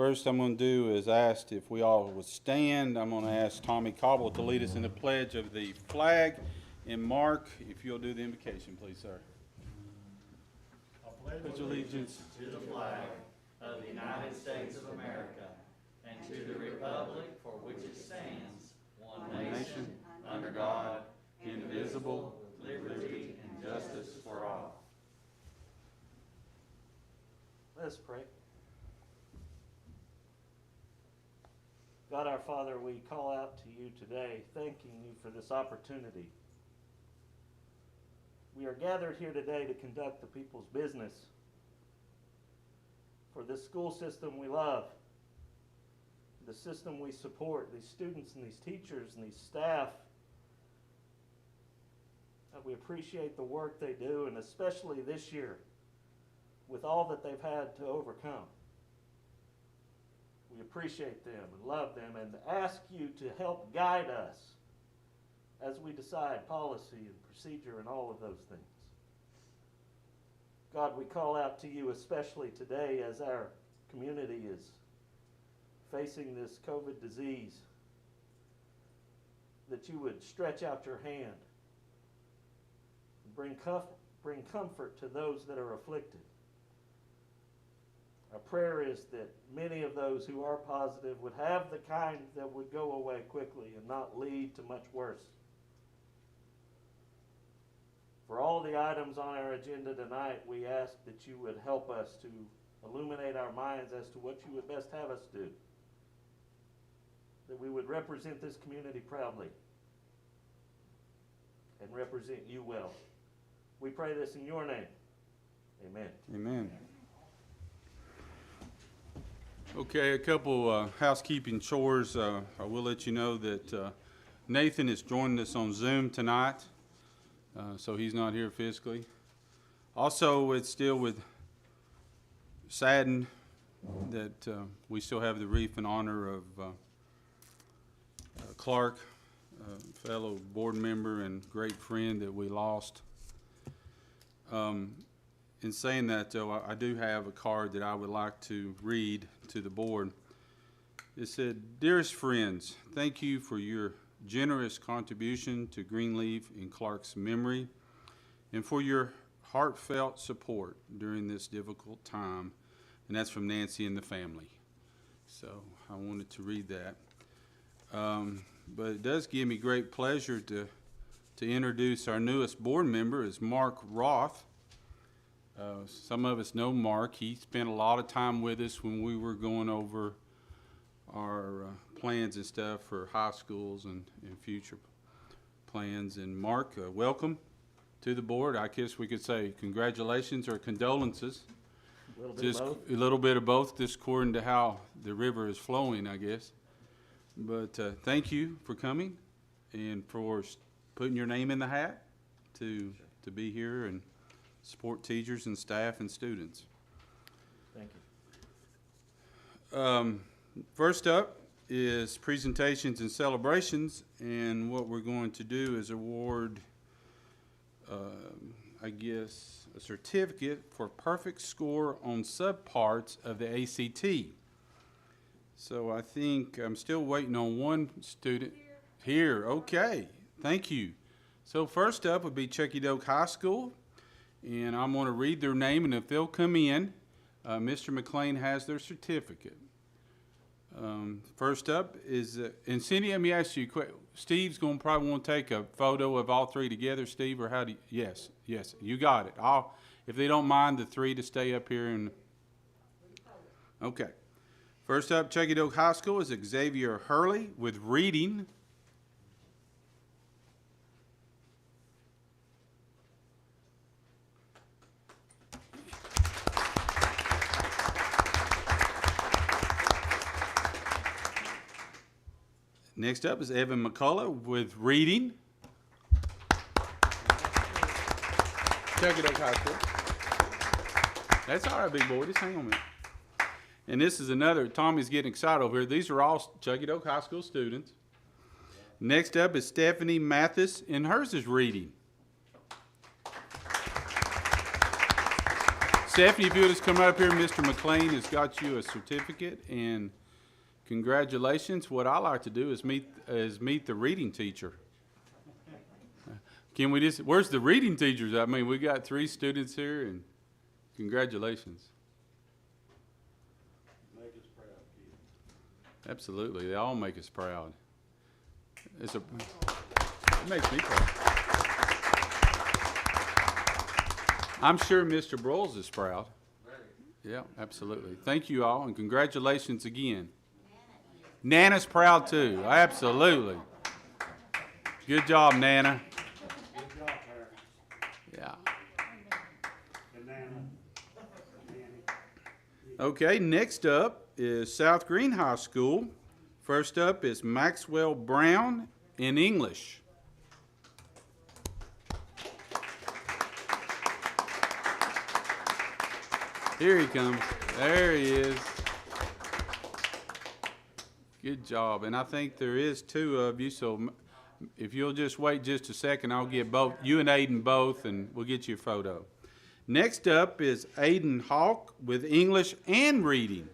First I'm going to do is ask if we all would stand. I'm going to ask Tommy Cobble to lead us in the pledge of the flag. And Mark, if you'll do the invocation, please, sir. I pledge allegiance to the flag of the United States of America and to the republic for which it stands, one nation, under God, indivisible, with liberty and justice for all. Let us pray. God our Father, we call out to you today, thanking you for this opportunity. We are gathered here today to conduct the people's business for this school system we love, the system we support, these students and these teachers and these staff. We appreciate the work they do, and especially this year with all that they've had to overcome. We appreciate them and love them and ask you to help guide us as we decide policy and procedure and all of those things. God, we call out to you especially today as our community is facing this COVID disease, that you would stretch out your hand and bring comfort to those that are afflicted. Our prayer is that many of those who are positive would have the kind that would go away quickly and not lead to much worse. For all the items on our agenda tonight, we ask that you would help us to illuminate our minds as to what you would best have us do. That we would represent this community proudly and represent you well. We pray this in your name. Amen. Amen. Okay, a couple housekeeping chores. I will let you know that Nathan is joining us on Zoom tonight, so he's not here physically. Also, it's still with saddened that we still have the wreath in honor of Clark, a fellow board member and great friend that we lost. In saying that, though, I do have a card that I would like to read to the board. It said, "Dearest friends, thank you for your generous contribution to Greenleaf in Clark's memory and for your heartfelt support during this difficult time." And that's from Nancy and the family. So I wanted to read that. But it does give me great pleasure to introduce our newest board member, is Mark Roth. Some of us know Mark. He spent a lot of time with us when we were going over our plans and stuff for high schools and future plans. And Mark, welcome to the board. I guess we could say congratulations or condolences. A little bit of both, just according to how the river is flowing, I guess. But thank you for coming and for putting your name in the hat to be here and support teachers and staff and students. Thank you. First up is presentations and celebrations, and what we're going to do is award, I guess, a certificate for perfect score on subparts of the ACT. So I think I'm still waiting on one student here. Okay, thank you. So first up would be Chuckie Oak High School. And I'm going to read their name, and if they'll come in, Mr. McLean has their certificate. First up is, and Cindy, let me ask you, Steve's going to probably want to take a photo of all three together, Steve, or how do you, yes, you got it. If they don't mind the three to stay up here. And okay. First up, Chuckie Oak High School is Xavier Hurley with reading. Next up is Evan McCullough with reading. Chuckie Oak High School. That's all right, big boy. Just hang on a minute. And this is another, Tommy's getting excited over here. These are all Chuckie Oak High School students. Next up is Stephanie Mathis, and hers is reading. Stephanie, if you'll just come up here, Mr. McLean has got you a certificate, and congratulations. What I like to do is meet the reading teacher. Can we just, where's the reading teachers? I mean, we got 3 students here, and congratulations. Make us proud, kid. Absolutely, they all make us proud. It makes me proud. I'm sure Mr. Broyles is proud. Yeah, absolutely. Thank you all, and congratulations again. Nana's proud too, absolutely. Good job, Nana. Good job, parents. Yeah. And Nana. Nanny. Okay, next up is South Greene High School. First up is Maxwell Brown in English. Here he comes. There he is. Good job. And I think there is 2 of you, so if you'll just wait just a second, I'll get both, you and Aiden both, and we'll get you a photo. Next up is Aiden Hawk with English and reading.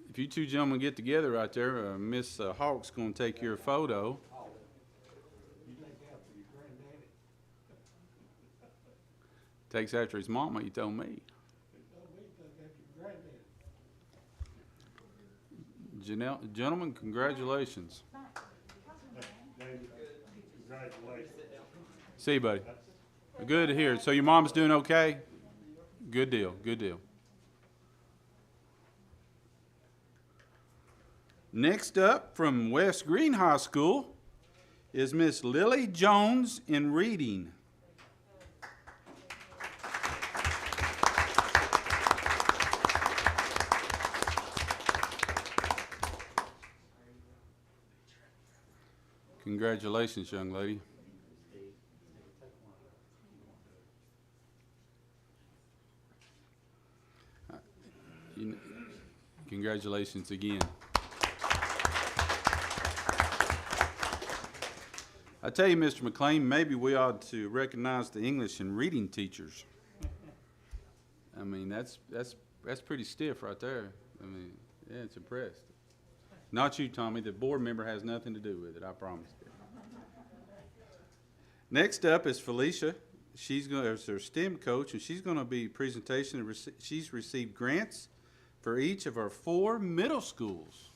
If you 2 gentlemen get together right there, Miss Hawk's going to take your photo. You take after your granddaddy. Takes after his mama, he told me. They told me to take after your granddaddy. Gentlemen, congratulations. David, congratulations. See you, buddy. Good to hear. So your mom's doing okay? Good deal, good deal. Next up from West Greene High School is Miss Lily Jones in reading. Congratulations, young lady. Congratulations again. I tell you, Mr. McLean, maybe we ought to recognize the English and reading teachers. I mean, that's pretty stiff right there. I mean, yeah, it's impressed. Not you, Tommy. The board member has nothing to do with it, I promise you. Next up is Felicia. She's going as our STEM coach, and she's going to be presentation. She's received grants for each of our 4 middle schools.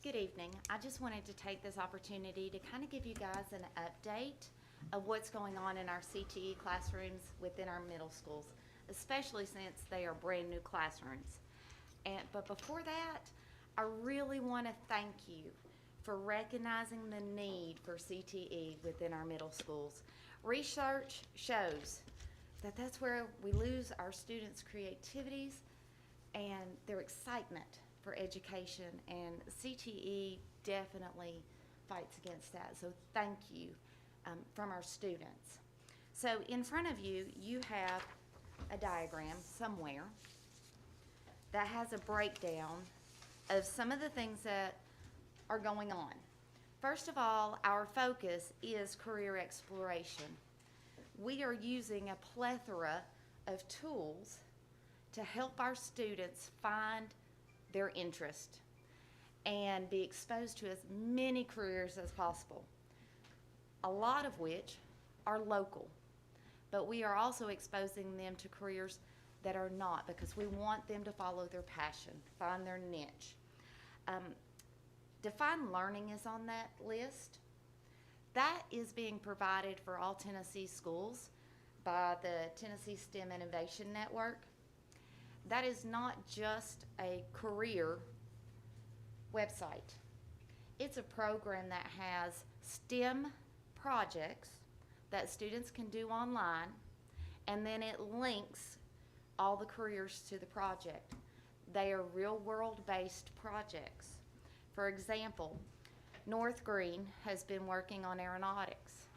Good evening. I just wanted to take this opportunity to kind of give you guys an update of what's going on in our CTE classrooms within our middle schools, especially since they are brand new classrooms. But before that, I really want to thank you for recognizing the need for CTE within our middle schools. Research shows that that's where we lose our students' creativities and their excitement for education, and CTE definitely fights against that. So thank you from our students. So in front of you, you have a diagram somewhere that has a breakdown of some of the things that are going on. First of all, our focus is career exploration. We are using a plethora of tools to help our students find their interest and be exposed to as many careers as possible, a lot of which are local. But we are also exposing them to careers that are not, because we want them to follow their passion, find their niche. Defined learning is on that list. That is being provided for all Tennessee schools by the Tennessee STEM Innovation Network. That is not just a career website. It's a program that has STEM projects that students can do online, and then it links all the careers to the project. They are real-world based projects. For example, North Greene has been working on aeronautics.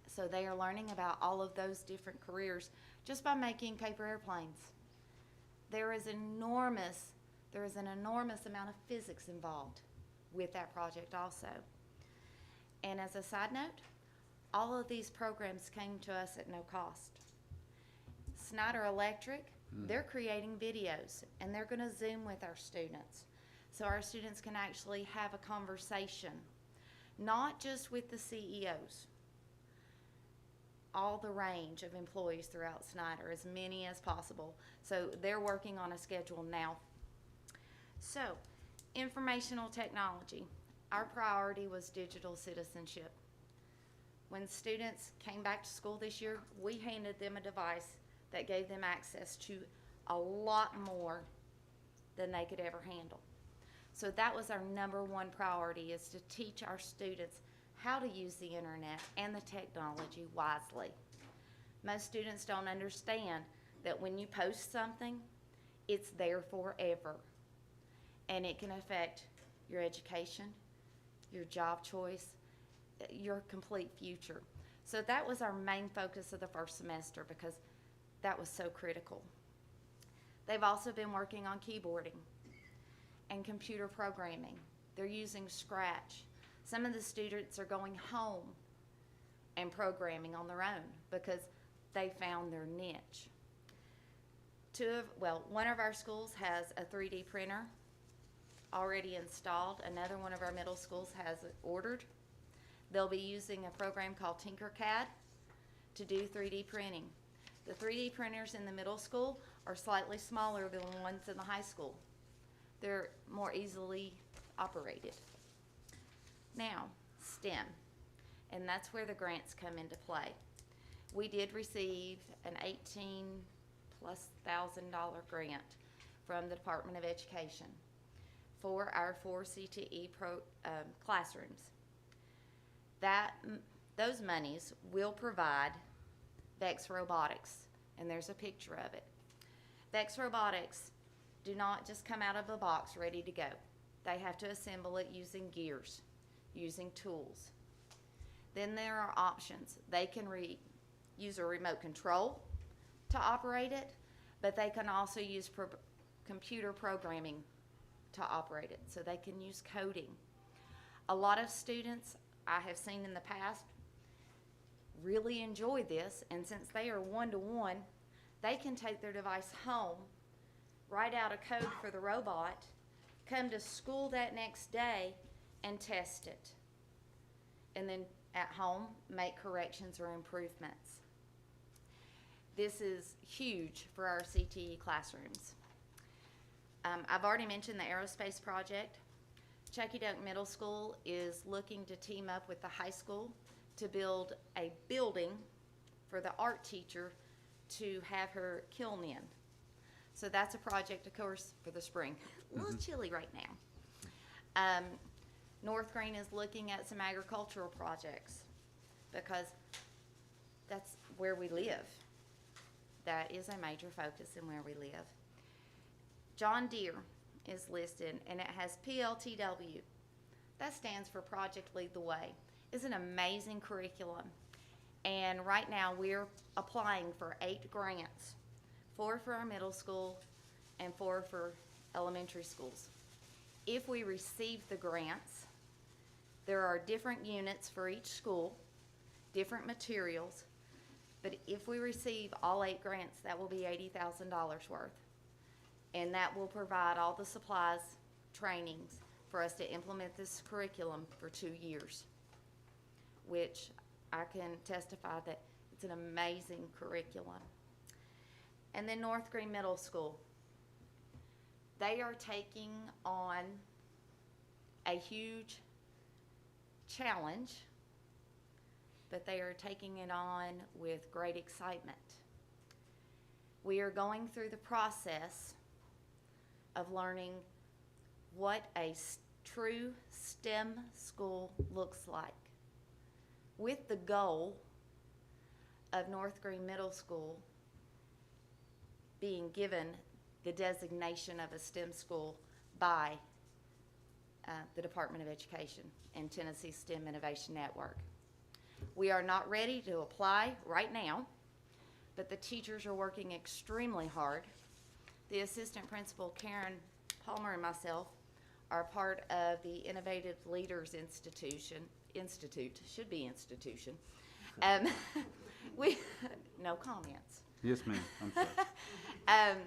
So they are learning about all of those different careers just by making paper airplanes. there is an enormous amount of physics involved with that project also. And as a side note, all of these programs came to us at no cost. Snyder Electric, they're creating videos, and they're going to Zoom with our students. So our students can actually have a conversation, not just with the CEOs, all the range of employees throughout Snyder, as many as possible. So they're working on a schedule now. So, informational technology. Our priority was digital citizenship. When students came back to school this year, we handed them a device that gave them access to a lot more than they could ever handle. So that was our #1 priority, is to teach our students how to use the internet and the technology wisely. Most students don't understand that when you post something, it's there forever. And it can affect your education, your job choice, your complete future. So that was our main focus of the first semester, because that was so critical. They've also been working on keyboarding and computer programming. They're using Scratch. Some of the students are going home and programming on their own because they found their niche. One of our schools has a 3D printer already installed. Another one of our middle schools has it ordered. They'll be using a program called Tinkercad to do 3D printing. The 3D printers in the middle school are slightly smaller than the ones in the high school. They're more easily operated. Now, STEM, and that's where the grants come into play. We did receive an $18,000+ grant from the Department of Education for our 4 CTE classrooms. Those monies will provide Vex Robotics, and there's a picture of it. Vex Robotics do not just come out of a box ready to go. They have to assemble it using gears, using tools. Then there are options. They can use a remote control to operate it, but they can also use computer programming to operate it, so they can use coding. A lot of students I have seen in the past really enjoy this, and since they are one-to-one, they can take their device home, write out a code for the robot, come to school that next day and test it, and then at home make corrections or improvements. This is huge for our CTE classrooms. I've already mentioned the aerospace project. Chucky Duck Middle School is looking to team up with the high school to build a building for the art teacher to have her kiln in. So that's a project, of course, for the spring. A little chilly right now. North Greene is looking at some agricultural projects because that's where we live. That is a major focus in where we live. John Deere is listed, and it has PLTW. That stands for Project Lead the Way. It's an amazing curriculum. And right now we're applying for 8 grants, 4 for our middle school and 4 for elementary schools. If we receive the grants, there are different units for each school, different materials, but if we receive all 8 grants, that will be $80,000 worth. And that will provide all the supplies, trainings for us to implement this curriculum for 2 years, which I can testify that it's an amazing curriculum. And then North Greene Middle School. They are taking on a huge challenge, but they are taking it on with great excitement. We are going through the process of learning what a true STEM school looks like, with the goal of North Greene Middle School being given the designation of a STEM school by the Department of Education and Tennessee STEM Innovation Network. We are not ready to apply right now, but the teachers are working extremely hard The assistant principal, Karen Palmer, and myself are part of the Innovative Leaders Institute, should be institution. We, no comments. Yes, ma'am, I'm sorry.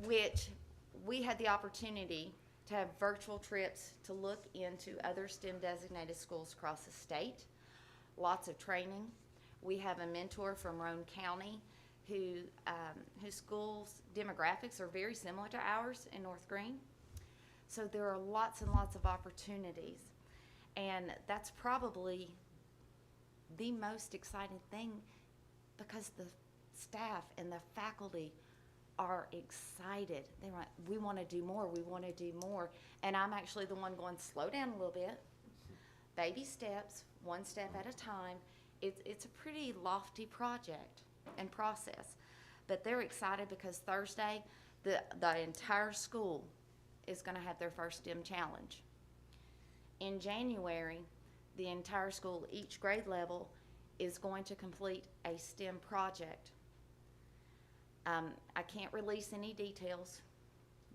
Which we had the opportunity to have virtual trips to look into other STEM designated schools across the state. Lots of training. We have a mentor from Roane County whose school's demographics are very similar to ours in North Greene. So there are lots and lots of opportunities. And that's probably the most exciting thing because the staff and the faculty are excited. They're like, we want to do more, we want to do more. And I'm actually the one going, slow down a little bit. Baby steps, one step at a time. It's a pretty lofty project and process. But they're excited because Thursday, the entire school is going to have their first STEM challenge. In January, the entire school, each grade level, is going to complete a STEM project. I can't release any details,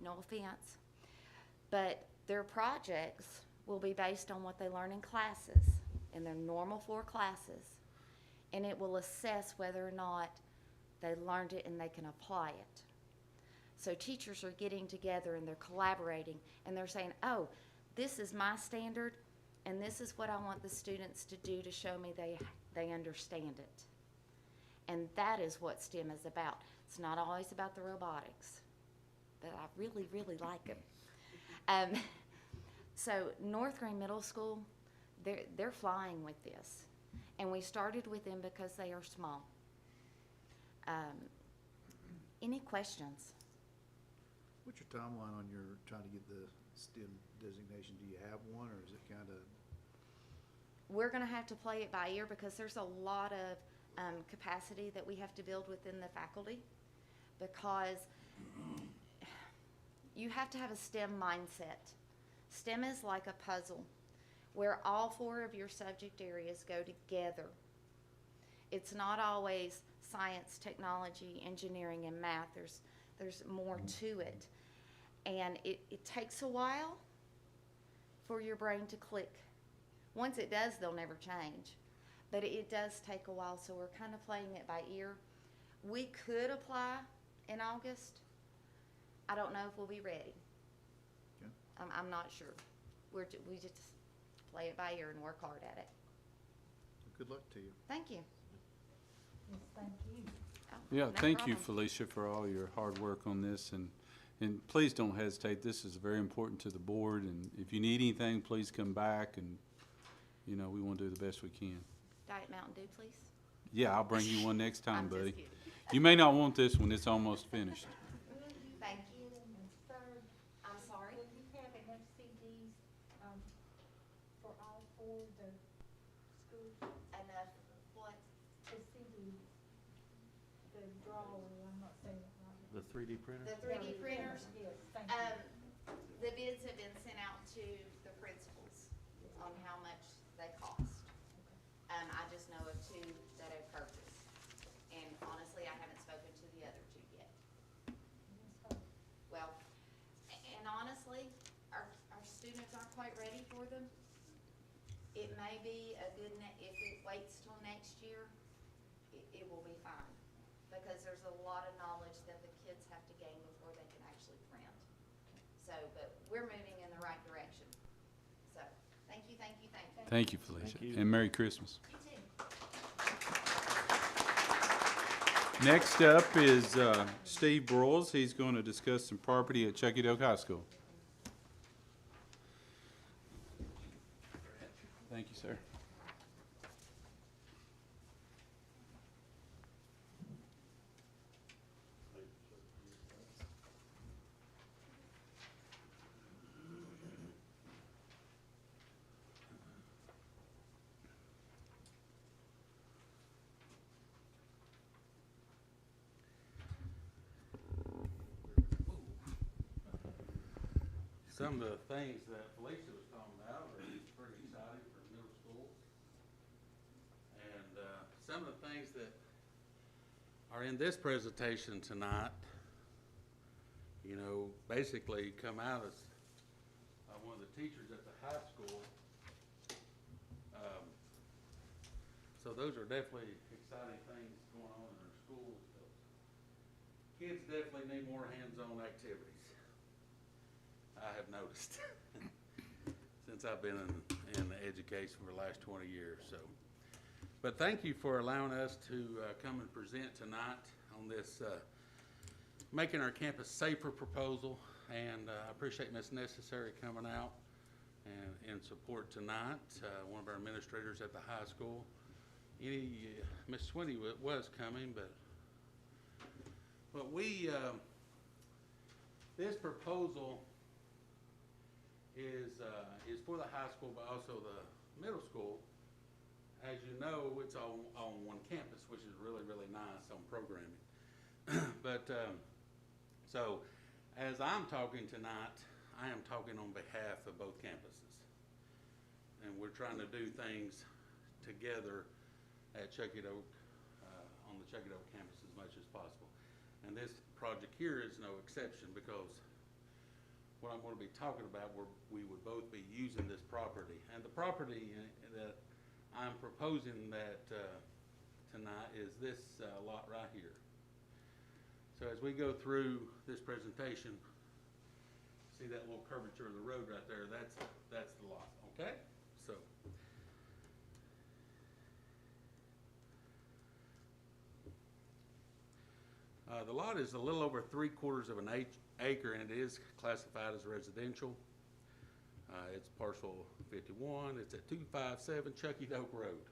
no offense, but their projects will be based on what they learn in classes, in their normal 4 classes, and it will assess whether or not they learned it and they can apply it. So teachers are getting together and they're collaborating and they're saying, oh, this is my standard and this is what I want the students to do to show me they understand it. And that is what STEM is about. It's not always about the robotics, but I really, really like them. So North Greene Middle School, they're flying with this. And we started with them because they are small. Any questions? What's your timeline on your trying to get the STEM designation? Do you have one, or is it kind of? We're going to have to play it by ear because there's a lot of capacity that we have to build within the faculty, because you have to have a STEM mindset. STEM is like a puzzle where all 4 of your subject areas go together. It's not always science, technology, engineering, and math. There's more to it. And it takes a while for your brain to click. Once it does, they'll never change. But it does take a while, so we're kind of playing it by ear. We could apply in August. I don't know if we'll be ready. Okay. I'm not sure. We just play it by ear and work hard at it. Good luck to you. Thank you. Yes, thank you. Oh, Yeah, no thank you, problem. Felicia, for all your hard work on this, and please don't hesitate. This is very important to the board, and if you need anything, please come back, and, you know, we want to do the best we can. Diet Mountain Dew, please. Yeah, I'll bring you one next time, I'm just buddy. kidding. You may not want this one, it's almost finished. Thank you. And third, I'm sorry. will you have enough CDs, for all 4 of the schools? Enough what? The CDs, the drawer, I'm not saying it right. The 3D printer? The 3D printers. Yes, thank you. The bids have been sent out to the principals on how much they cost. I just know of 2 that I've purchased. And honestly, I haven't spoken to the other 2 yet. Yes, sir. Well, and honestly, our students aren't quite ready for them. It may be a good, if it waits till next year, it will be fine. Because there's a lot of knowledge that the kids have to gain before they can actually print. So, but we're moving in the right direction. So, thank you, thank you, thank you. Thank you, Felicia, Thank you. and Merry Christmas. You too. Next up is Steve Broyles. He's going to discuss some property at Chuckydoke High School. Thank you, sir. Some of the things that Felicia was talking about are pretty exciting for middle school. And some of the things that are in this presentation tonight you know, basically come out as one of the teachers at the high school. So those are definitely exciting things going on in our schools. Kids definitely need more hands-on activities, I have noticed, since I've been in education for the last 20 years. So, but thank you for allowing us to come and present tonight on this making our campus safer proposal, and I appreciate Ms. Necessary coming out and in support tonight, one of our administrators at the high school. Ms. Swinty was coming, but we, this proposal is for the high school, but also the middle school. As you know, it's on one campus, which is really, really nice on programming. But, so, as I'm talking tonight, I am talking on behalf of both campuses. And we're trying to do things together at Chuckett Oak, on the Chuckett Oak campus as much as possible. And this project here is no exception, because what I'm going to be talking about, we would both be using this property. And the property that I'm proposing that tonight is this lot right here. So as we go through this presentation, see that little curvature of the road right there? That's the lot, okay? So. The lot is a little over 3/4 of an acre, and it is classified as residential. It's parcel 51. It's at 257 Chuckett Oak Road.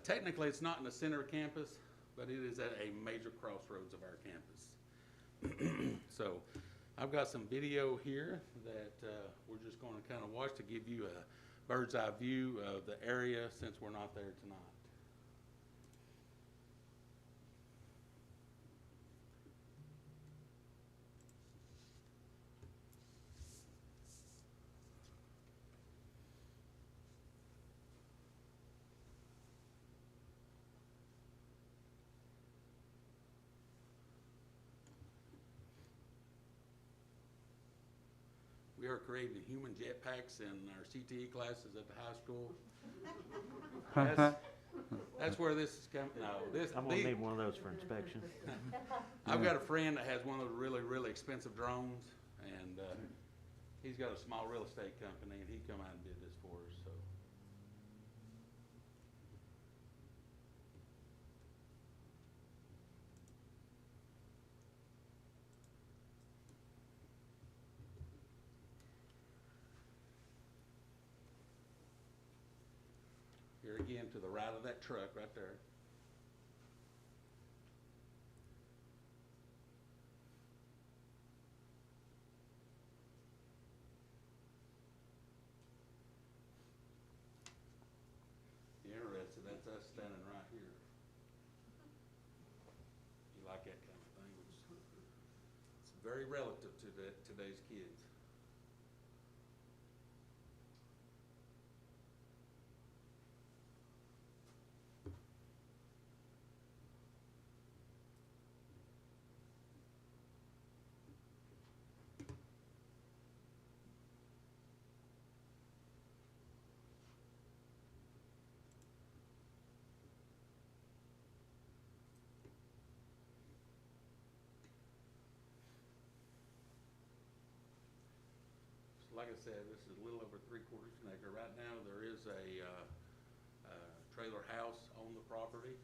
Technically, it's not in the center of campus, but it is at a major crossroads of our campus. So I've got some video here that we're just going to kind of watch to give you a bird's eye view of the area, since we're not there tonight. We are creating human jetpacks in our CTE classes at the high school. That's where this is coming. No, I'm gonna need one of those for inspection. I've got a friend that has one of those really, really expensive drones, and he's got a small real estate company, and he come out and did this for us. So. Here again, to the right of that truck right there. You're interested, that's us standing right here. You like that kind of thing? It's very relative to today's kids. Like I said, this is a little over 3/4 of an acre. Right now, there is a trailer house on the property.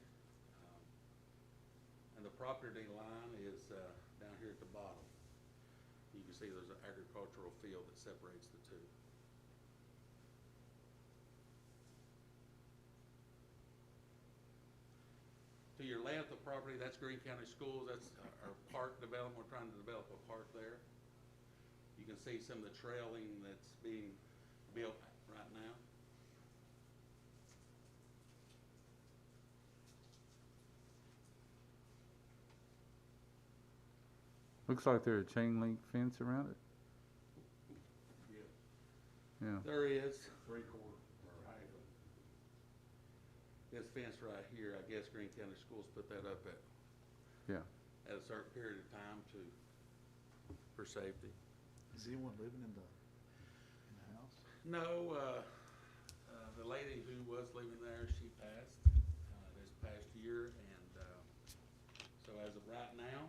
And the property line is down here at the bottom. You can see there's an agricultural field that separates the two. To your left of the property, that's Greene County Schools. That's our park development. We're trying to develop a park there. You can see some of the trailing that's being built right now. Looks like there's a chain link fence around it. Yeah. There is 3/4 or half of this fence right here. I guess Greene County Schools put that up at Yeah. a certain period of time to for safety. Is anyone living in the house? No, the lady who was living there, she passed this past year, and so as of right now,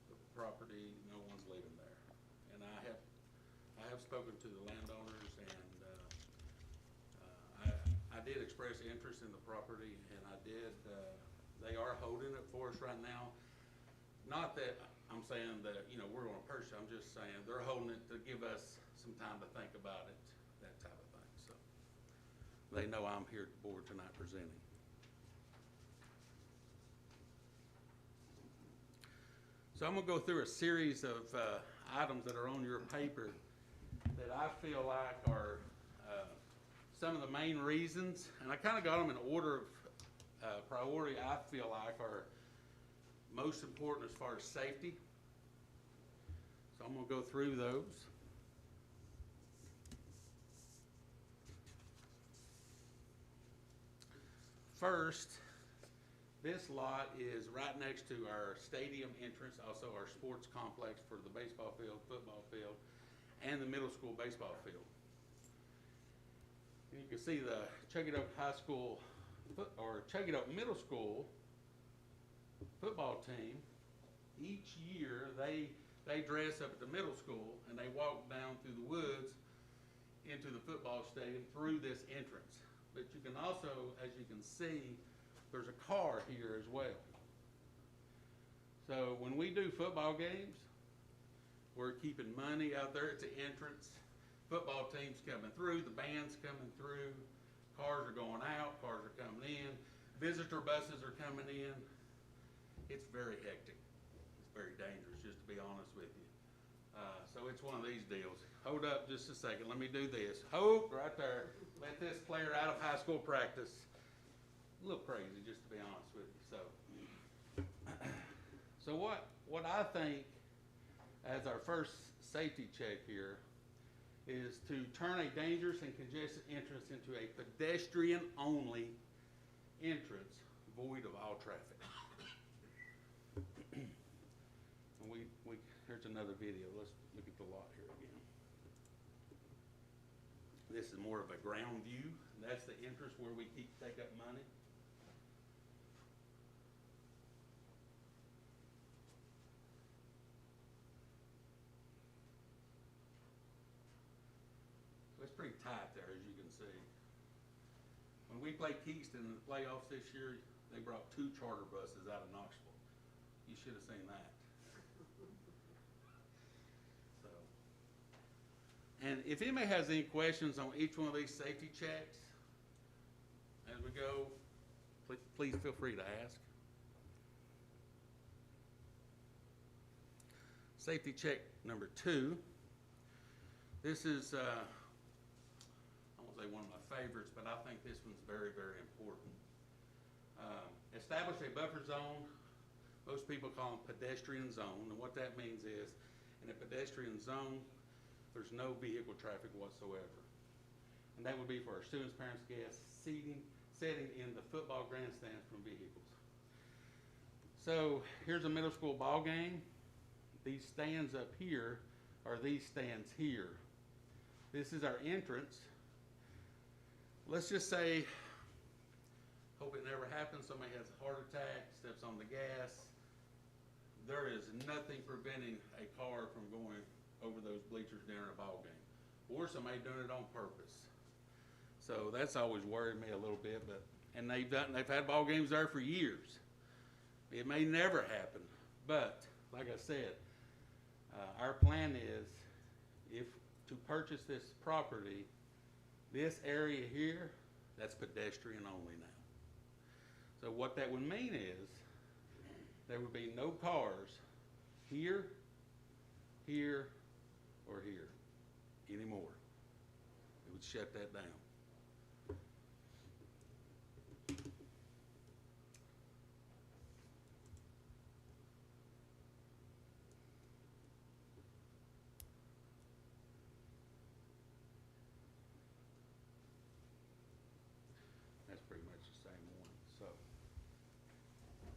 the property, no one's living there. And I have spoken to the landowners, and I did express interest in the property, and they are holding it for us right now. Not that I'm saying that, you know, we're gonna purchase it, I'm just saying they're holding it to give us some time to think about it, that type of thing, so. They know I'm here at the board tonight presenting. So I'm gonna go through a series of items that are on your paper that I feel like are some of the main reasons, and I kinda got them in order of priority I feel like are most important as far as safety. So I'm gonna go through those. First, this lot is right next to our stadium entrance, also our sports complex for the baseball field, football field, and the middle school baseball field. And you can see the Chuggadoke High School or Chuggadoke Middle School football team. Each year they dress up at the middle school and they walk down through the woods into the football stadium through this entrance. But you can also, as you can see, there's a car here as well. So when we do football games, we're keeping money out there at the entrance. Football teams coming through, the band's coming through, cars are going out, cars are coming in, visitor buses are coming in. It's very hectic. It's very dangerous, just to be honest with you. So it's one of these deals. Hold up just a second, let me do this. Hold right there. Let this player out of high school practice. A little crazy, just to be honest with you. So what I think as our first safety check here is to turn a dangerous and congested entrance into a pedestrian-only entrance void of all traffic. And here's another video. Let's look at the lot here again. This is more of a ground view. That's the entrance where we take up money. So it's pretty tight there, as you can see. When we played Keystone in the playoffs this year, they brought 2 charter buses out of Knoxville. You should have seen that. So, and if anybody has any questions on each one of these safety checks, as we go, please feel free to ask. Safety check number 2. This is, I won't say one of my favorites, but I think this one's very, very important. Establish a buffer zone. Most people call them pedestrian zone, and what that means is, in a pedestrian zone, there's no vehicle traffic whatsoever. And that would be for our students, parents, guests, sitting in the football grandstands from vehicles. So here's a middle school ball game. These stands up here are these stands here. This is our entrance. Let's just say, hope it never happens, somebody has a heart attack, steps on the gas. There is nothing preventing a car from going over those bleachers during a ball game, or somebody doing it on purpose. So that's always worried me a little bit, and they've had ball games there for years. It may never happen, but like I said, our plan is to purchase this property, this area here, that's pedestrian only now. So what that would mean is there would be no cars here, here, or here anymore. It would shut that down. That's pretty much the same one. So,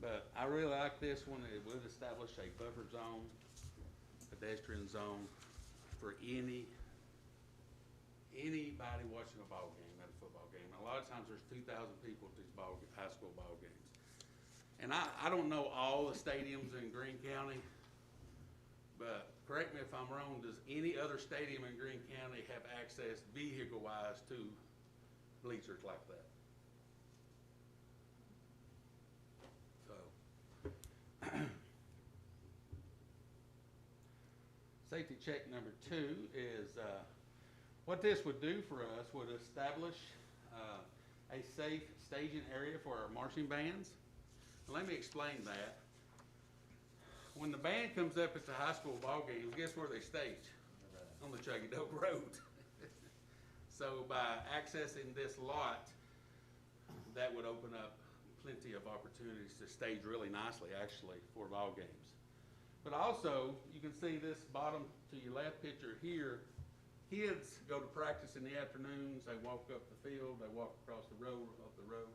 but I really like this one. It would establish a buffer zone, pedestrian zone for anybody watching a ball game, at a football game. A lot of times there's 2,000 people at these high school ball games. And I don't know all the stadiums in Greene County, but correct me if I'm wrong, does any other stadium in Greene County have access vehicle-wise to bleachers like that? So, safety check number 2 is, what this would do for us would establish a safe staging area for our marching bands. Let me explain that. When the band comes up at the high school ball games, guess where they stage? On the Chuggy Dope Road. So by accessing this lot, that would open up plenty of opportunities to stage really nicely, actually, for ball games. But also, you can see this bottom to your left picture here. Kids go to practice in the afternoons. They walk up the field. They walk across the road, up the road.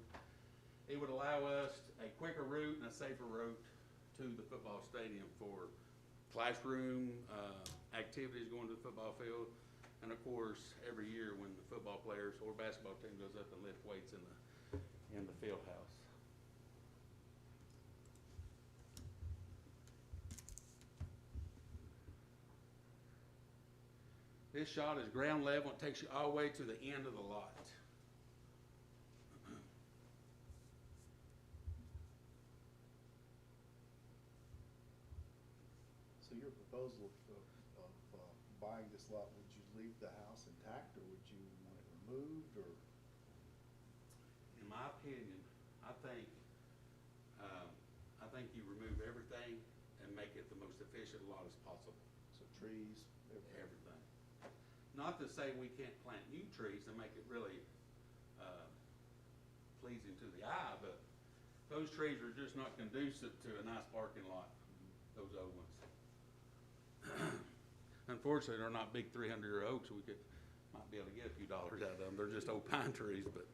It would allow us a quicker route and a safer route to the football stadium for classroom activities going to the football field, and of course every year when the football players or basketball team goes up and lift weights in the field house. This shot is ground level. It takes you all the way to the end of the lot. So your proposal of buying this lot, would you leave the house intact, or would you want it removed, or? In my opinion, I think you remove everything and make it the most efficient lot as possible. So trees, everything? Everything. Not to say we can't plant new trees and make it really pleasing to the eye, but those trees are just not conducive to a nice parking lot, those old ones. Unfortunately, they're not big 300-year oaks. We might be able to get a few dollars out of them. They're just old pine trees, but.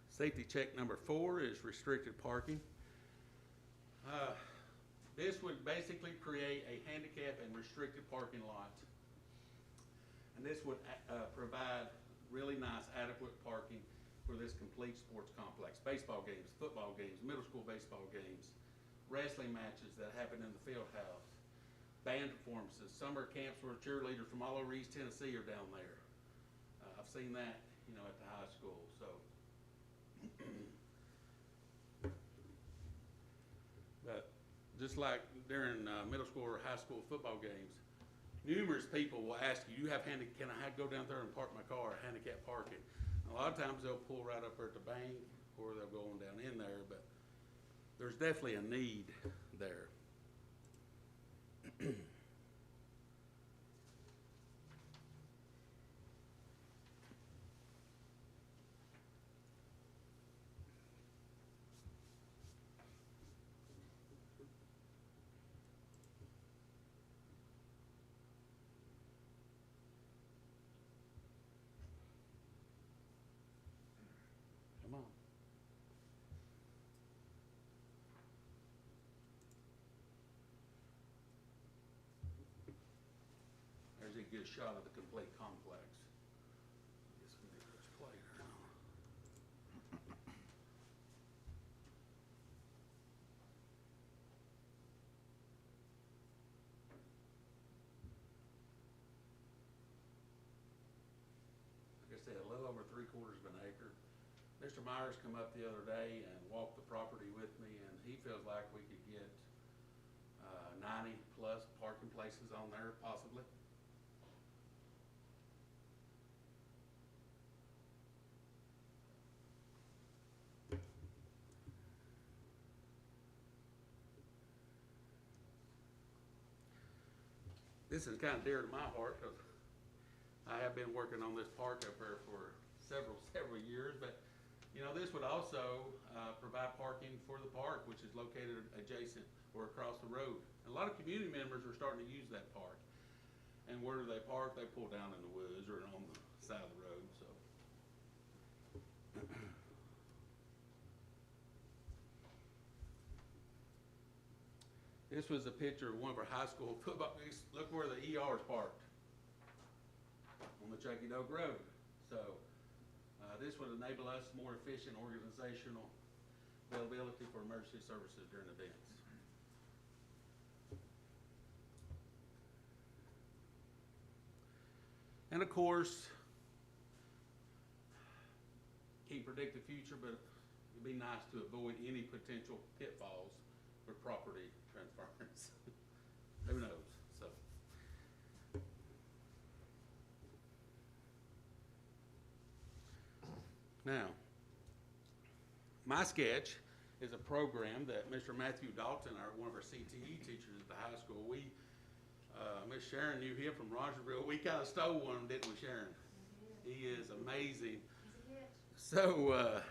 Safety check number 4 is restricted parking. This would basically create a handicap and restricted parking lot. And this would provide really nice, adequate parking for this complete sports complex. Baseball games, football games, middle school baseball games, wrestling matches that happen in the field house, band performances, summer camps where cheerleaders from all over East Tennessee are down there. I've seen that, at the high school, so. But just like during middle school or high school football games, numerous people will ask you, can I go down there and park my car, handicap parking? A lot of times they'll pull right up there at the bank, or they'll go on down in there, but there's definitely a need there. Come on. There's a good shot of the complete complex. Guess we need to push play there. Like I said, a little over 3/4 of an acre. Mr. Myers come up the other day and walked the property with me, and he feels like we could get 90 plus parking places on there possibly. This is kind of dear to my heart because I have been working on this park up there for several years, but this would also provide parking for the park, which is located adjacent or across the road. And a lot of community members are starting to use that park. And where do they park? They pull down in the woods or on the side of the road, so. This was a picture of one of our high school football. Look where the ER is parked, on the Chucky Doke Road. So, this would enable us more efficient organizational availability for emergency services during events. And of course, can't predict the future, but it'd be nice to avoid any potential pitfalls with property transference. Who knows? So. Now, My Sketch is a program that Mr. Matthew Dalton, one of our CTE teachers at the high school, Miss Sharon knew him from Rogersville. We kind of stole one, didn't we, Sharon? He is amazing. So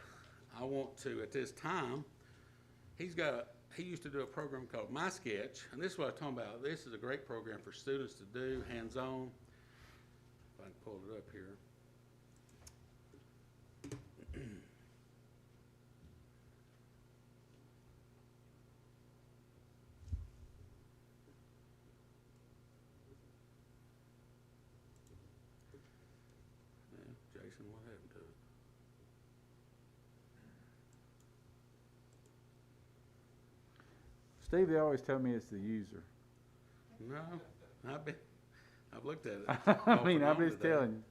I want to, at this time, he used to do a program called My Sketch, and this is what I'm talking about. This is a great program for students to do, hands-on. If I can pull it up here. Jason, what happened to it? Steve, they always tell me it's the user. No, I've looked at it. I mean, off I'm and on just today. telling you.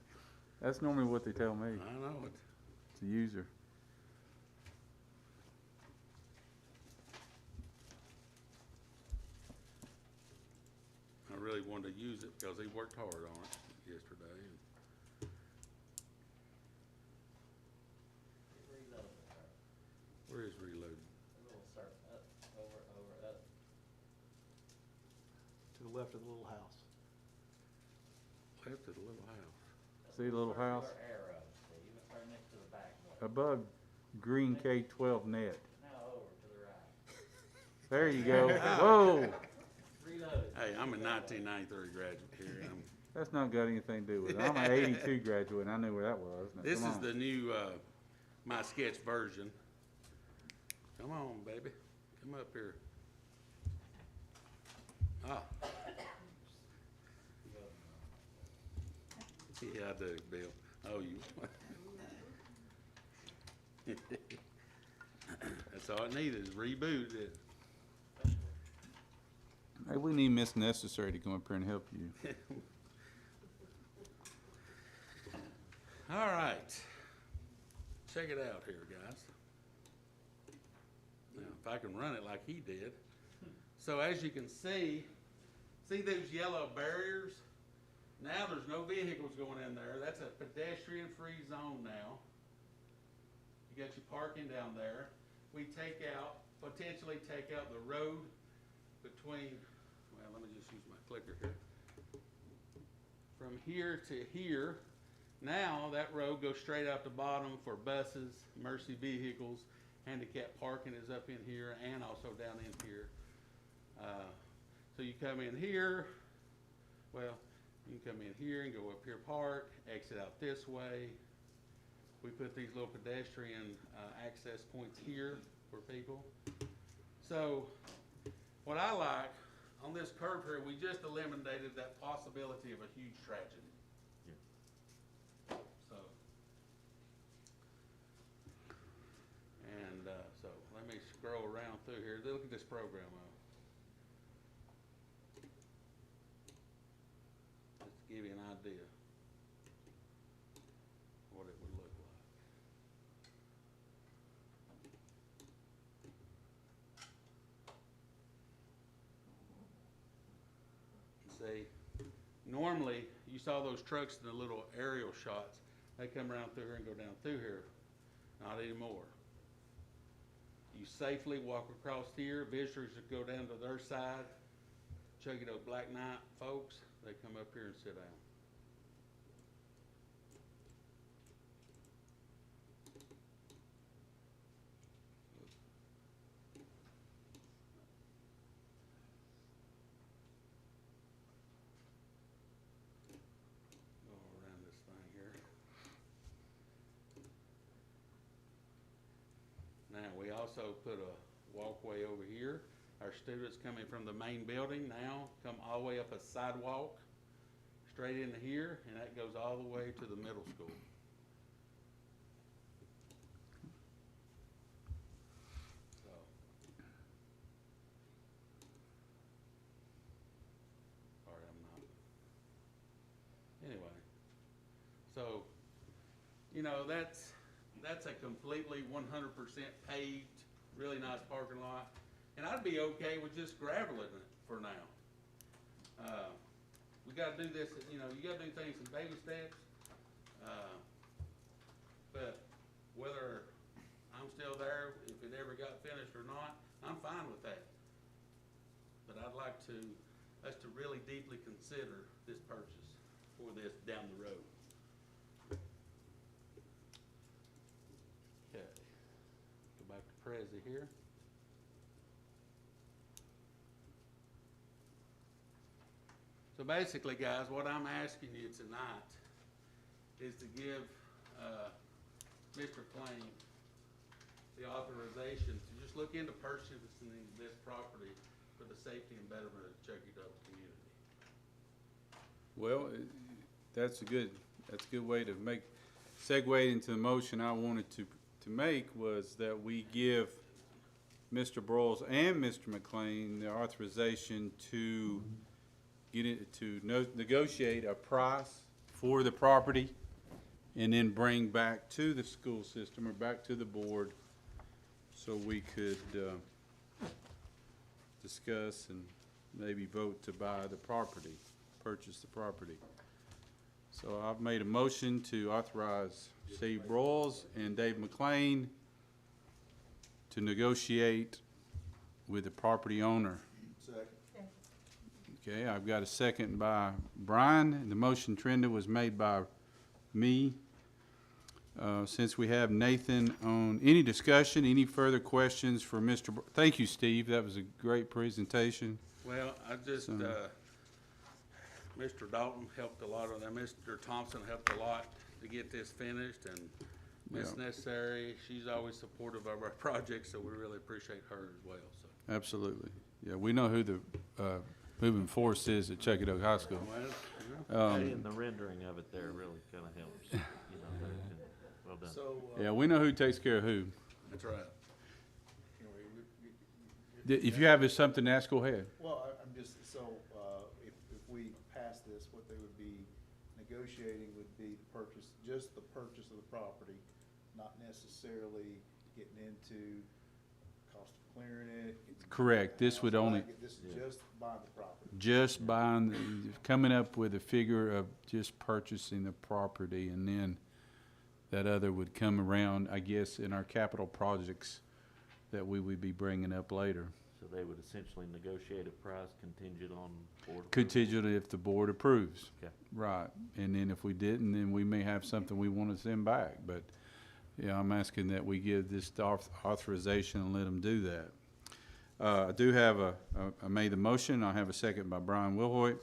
That's normally what they tell me. I know it. It's the user. I really wanted to use it because he worked hard on it yesterday. Reload it, sir. Where is reload? A little circle, up, over, up. To the left of the little house. Left of the little house. See the little house? Your arrow, Steve, it's right next to the back one. Above Greene K-12 net. Now over to the right. There you go. Whoa! Reload it. Hey, I'm a 1993 graduate here. That's not got anything to do with it. I'm an 82 graduate, and I knew where that was. Now, This come is on. the new My Sketch version. Come on, baby. Come up here. Ah. Yeah, I do, Bill. Oh, you. That's all it needed is reboot it. Hey, we need Miss Necessary to come up here and help you. All right. Check it out here, guys. Now, if I can run it like he did. So as you can see those yellow barriers? Now there's no vehicles going in there. That's a pedestrian-free zone now. You got your parking down there. We potentially take out the road between, well, let me just use my clicker here. From here to here, now that road goes straight out the bottom for buses, emergency vehicles, handicap parking is up in here and also down in here. So you come in here, well, you can come in here and go up here, park, exit out this way. We put these little pedestrian access points here for people. So what I like, on this curve here, we just eliminated that possibility of a huge tragedy. So, and so let me scroll around through here. Look at this program. Just to give you an idea what it would look like. See, normally you saw those trucks in the little aerial shots. They come around through here and go down through here. Not anymore. You safely walk across here. Visitors that go down to their side. Chucky Doke Black Knight folks, they come up here and sit down. Go around this thing here. Now we also put a walkway over here. Our students coming from the main building now come all the way up a sidewalk, straight into here, and that goes all the way to the middle school. So. Sorry, I'm not. Anyway, so, you know, that's a completely 100% paved, really nice parking lot. And I'd be okay with just graveling it for now. We gotta do this, you know, you gotta do things in baby steps. But whether I'm still there, if it ever got finished or not, I'm fine with that. But I'd like us to really deeply consider this purchase for this down the road. Okay, go back to Prezi here. So basically, guys, what I'm asking you tonight is to give Mr. Klain the authorization to just look into purchasing this property for the safety and betterment of the Chuckey-Doak community. Well, that's a good way to segue into the motion I wanted to make, was that we give Mr. Broyles and Mr. McLean the authorization to negotiate a price for the property and then bring back to the school system or back to the board so we could discuss and maybe vote to buy the property, purchase the property. So I've made a motion to authorize Steve Broyles and Dave McLean to negotiate with the property owner. Second. Okay, I've got a second by Brian, and the motion, Trenda, was made by me. Since we have Nathan on, any discussion, any further questions for Mr. Thank you, Steve, that was a great presentation. Well, Mr. Dalton helped a lot on that. Mr. Thompson helped a lot to get this finished, and Ms. Yeah. Necessary, she's always supportive of our project, so we really appreciate her as well, so. Absolutely. Yeah, we know who the moving force is at Chuckey-Doak High School. Well, And the rendering of it there really kind of helps, you know, well done. So, Yeah, we know who takes care of who. that's right. If you have something to ask, go ahead. well, I'm just, so, if we pass this, what they would be negotiating would be the purchase, just the purchase of the property, not necessarily getting into cost of clearing it. Correct. This would only, This is just buying the property. just buying, coming up with a figure of just purchasing the property, and then that other would come around, I guess, in our capital projects that we would be bringing up later. So they would essentially negotiate a price contingent on board approval? Contingent if the board approves. Okay. Right. And then if we didn't, then we may have something we want to send back. But, yeah, I'm asking that we give this authorization and let them do that. I do have I made the motion. I have a second by Brian Wilhoit.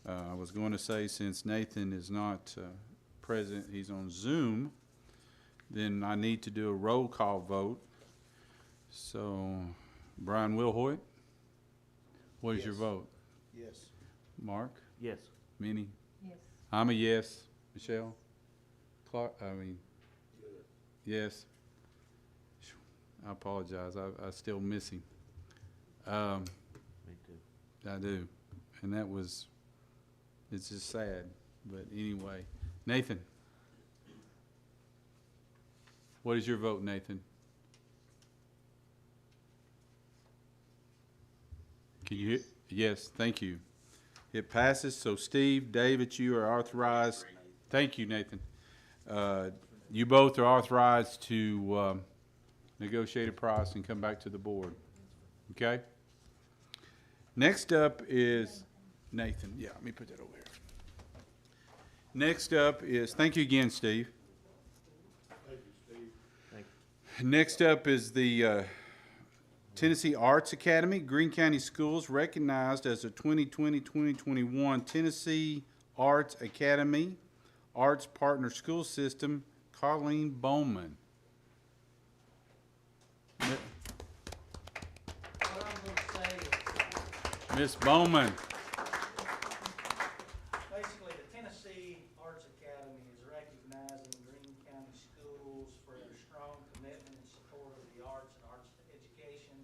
I was going to say, since Nathan is not present, he's on Zoom, then I need to do a roll call vote. So, Brian Wilhoit, what is your Yes. vote? Yes. Mark? Yes. Minnie? Yes. I'm a yes. Michelle? Yes. I apologize. I still miss him. Me too. I do. And it's just sad. But anyway, Nathan? What is your vote, Nathan? Can you hear? Yes, thank you. It passes. So Steve, David, you are authorized. Thank you, Nathan. You both are authorized to negotiate a price and come back to the board. Okay? Next up is Nathan. Yeah, let me put that over here. Next up is, thank you again, Steve. Thank you, Steve. Thank you. Next up is the Tennessee Arts Academy. Greene County Schools recognized as a 2020-2021 Tennessee Arts Academy Arts Partner School System, Colleen Bowman. What I'm gonna say Miss Bowman. Basically, the Tennessee Arts Academy is recognizing Greene County schools for their strong commitment and support of the arts and arts education.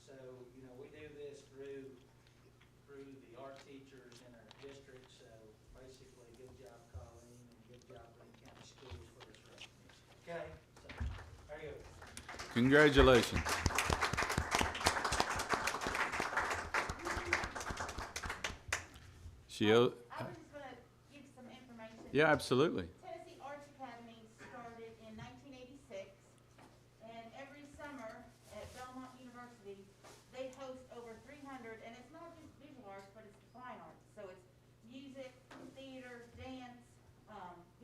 So, you know, we do this through the art teachers in our district. So basically, good job, Colleen, and good job, Greene County schools for this recognition. Okay, so there you go. Congratulations. She'll, I was just gonna give some information. yeah, absolutely. Tennessee Arts Academy started in 1986, and every summer at Belmont University, they host over 300, and it's not just visual arts, but it's fine arts. So it's music, theater, dance,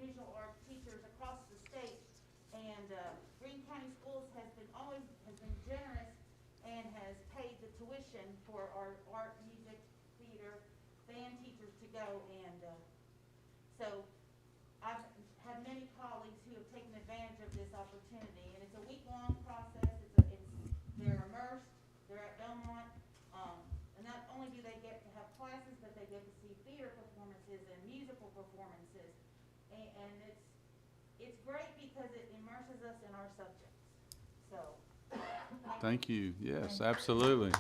visual art teachers across the state. And Greene County Schools has been generous and has paid the tuition for our art, music, theater, band teachers to go. And so I've had many colleagues who have taken advantage of this opportunity, and it's a week-long process. They're immersed, they're at Belmont, and not only do they get to have classes, but they get to see theater performances and musical performances, and it's great because it immerses us in our subjects. So, Thank you. Yes, absolutely.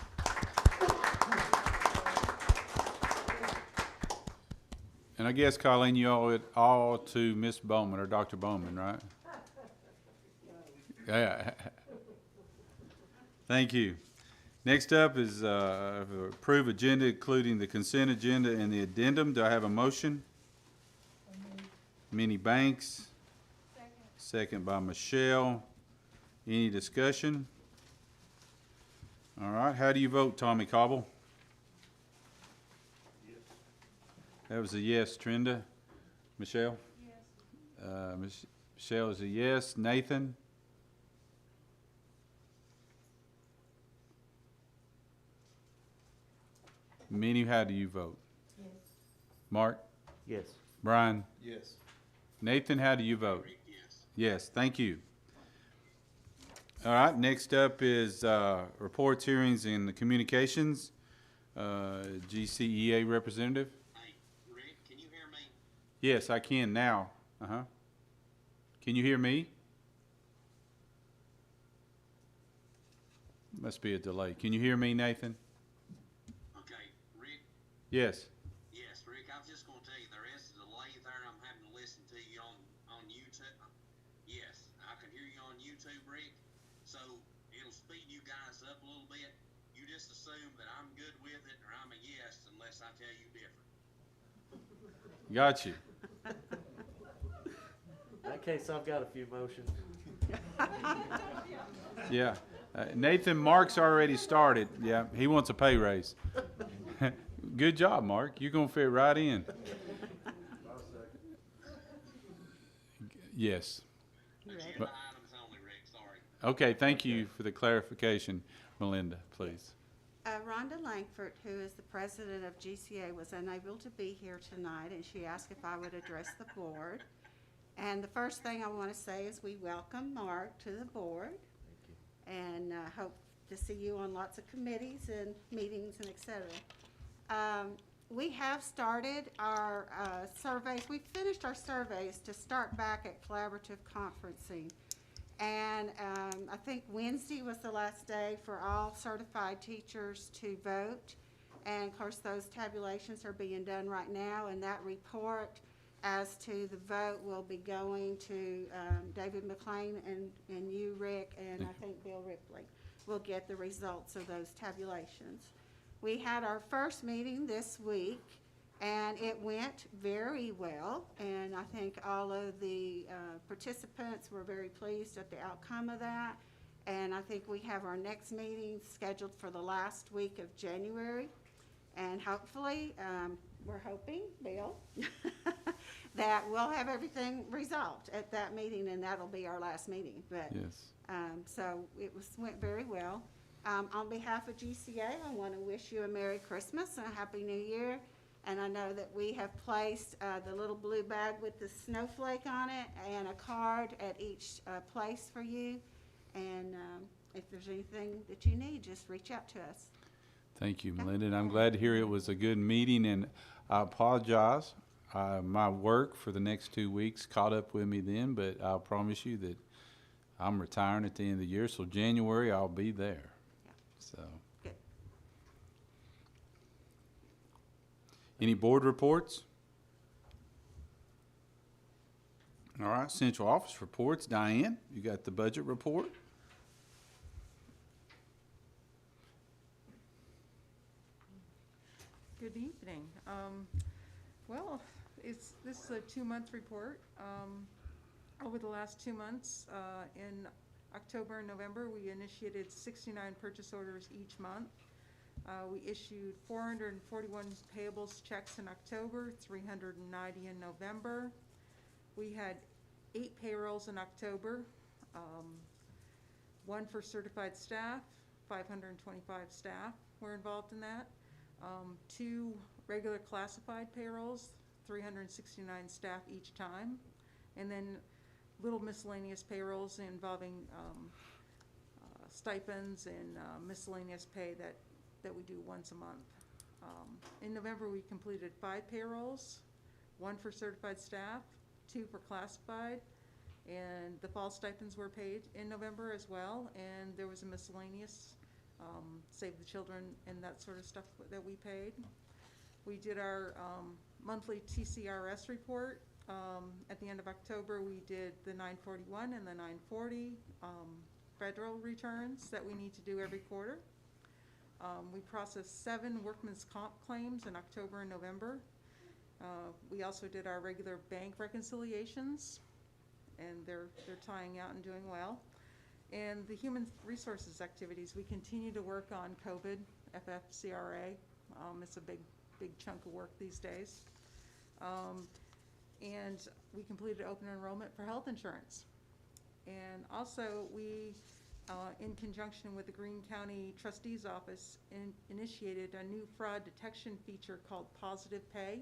And I guess, Colleen, you owe it all to Miss Bowman or Dr. Bowman, right? Yeah. Thank you. Next up is approve agenda, including the consent agenda and the addendum. Do I have a motion? Minnie Banks. Second by Michelle. Any discussion? All right. How do you vote, Tommy Cobble? That was a yes. Trenda? Michelle? Yes. Michelle is a yes. Nathan? Minnie, how do you vote? Yes. Mark? Yes. Brian? Yes. Nathan, how do you vote? Yes, thank you. All right, next up is reports, hearings, and communications. GCEA representative? Hey, Rick, can you hear me? Yes, I can now. Can you hear me? Must be a delay. Can you hear me, Nathan? Okay, Rick, Yes. yes, Rick, I was just gonna tell you, there is a delay there, I'm having to listen to you on YouTube. Yes, I can hear you on YouTube, Rick, so it'll speed you guys up a little bit. You just assume that I'm good with it, or I'm a yes, unless I tell you different. Got you. In that case, I've got a few motions. Yeah. Nathan, Mark's already started. Yeah, he wants a pay raise. Good job, Mark. You're going to fit right in. Yes. Agenda But- items only, Rick, sorry. Okay, thank you for the clarification. Melinda, please. Rhonda Langford, who is the president of GCA, was unable to be here tonight, and she asked if I would address the board. And the first thing I want to say is we welcome Mark to the board, and hope to see you on lots of committees and meetings and et cetera. We have started our surveys. We finished our surveys to start back at collaborative conferencing. And I think Wednesday was the last day for all certified teachers to vote. And of course, those tabulations are being done right now, and that report as to the vote will be going to David McLean and you, Rick, and I think Bill Ripley will get the results of those tabulations. We had our first meeting this week, and it went very well, and I think all of the participants were very pleased at the outcome of that. And I think we have our next meeting scheduled for the last week of January. And hopefully, we're hoping, Bill, that we'll have everything resolved at that meeting, and that'll be our last meeting. But Yes. so went very well. On behalf of GCA, I want to wish you a Merry Christmas and a Happy New Year. And I know that we have placed the little blue bag with the snowflake on it and a card at each place for you. And if there's anything that you need, just reach out to us. Thank you, Melinda, and I'm glad to hear it was a good meeting, and I apologize. My work for the next 2 weeks caught up with me then, but I'll promise you that I'm retiring at the end of the year, so January I'll be there. Yeah. So, Good. any board reports? All right, central office reports. Diane, you got the budget report? Good evening. Well, this is a 2-month report. Over the last 2 months, in October and November, we initiated 69 purchase orders each month. We issued 441 payables checks in October, 390 in November. We had 8 payrolls in October, 1 for certified staff, 525 staff were involved in that. 2 regular classified payrolls, 369 staff each time, and then little miscellaneous payrolls involving stipends and miscellaneous pay that we do once a month. In November, we completed 5 payrolls, 1 for certified staff, 2 for classified, and the fall stipends were paid in November as well, and there was a miscellaneous Save the Children and that sort of stuff that we paid. We did our monthly TCRS report. At the end of October, we did the 941 and the 940 federal returns that we need to do every quarter. We processed 7 workman's comp claims in October and November. We also did our regular bank reconciliations, and they're tying out and doing well. And the human resources activities, we continue to work on COVID, FFCRA. It's a big chunk of work these days. And we completed open enrollment for health insurance. And also, we, in conjunction with the Greene County Trustee's Office, initiated a new fraud detection feature called Positive Pay,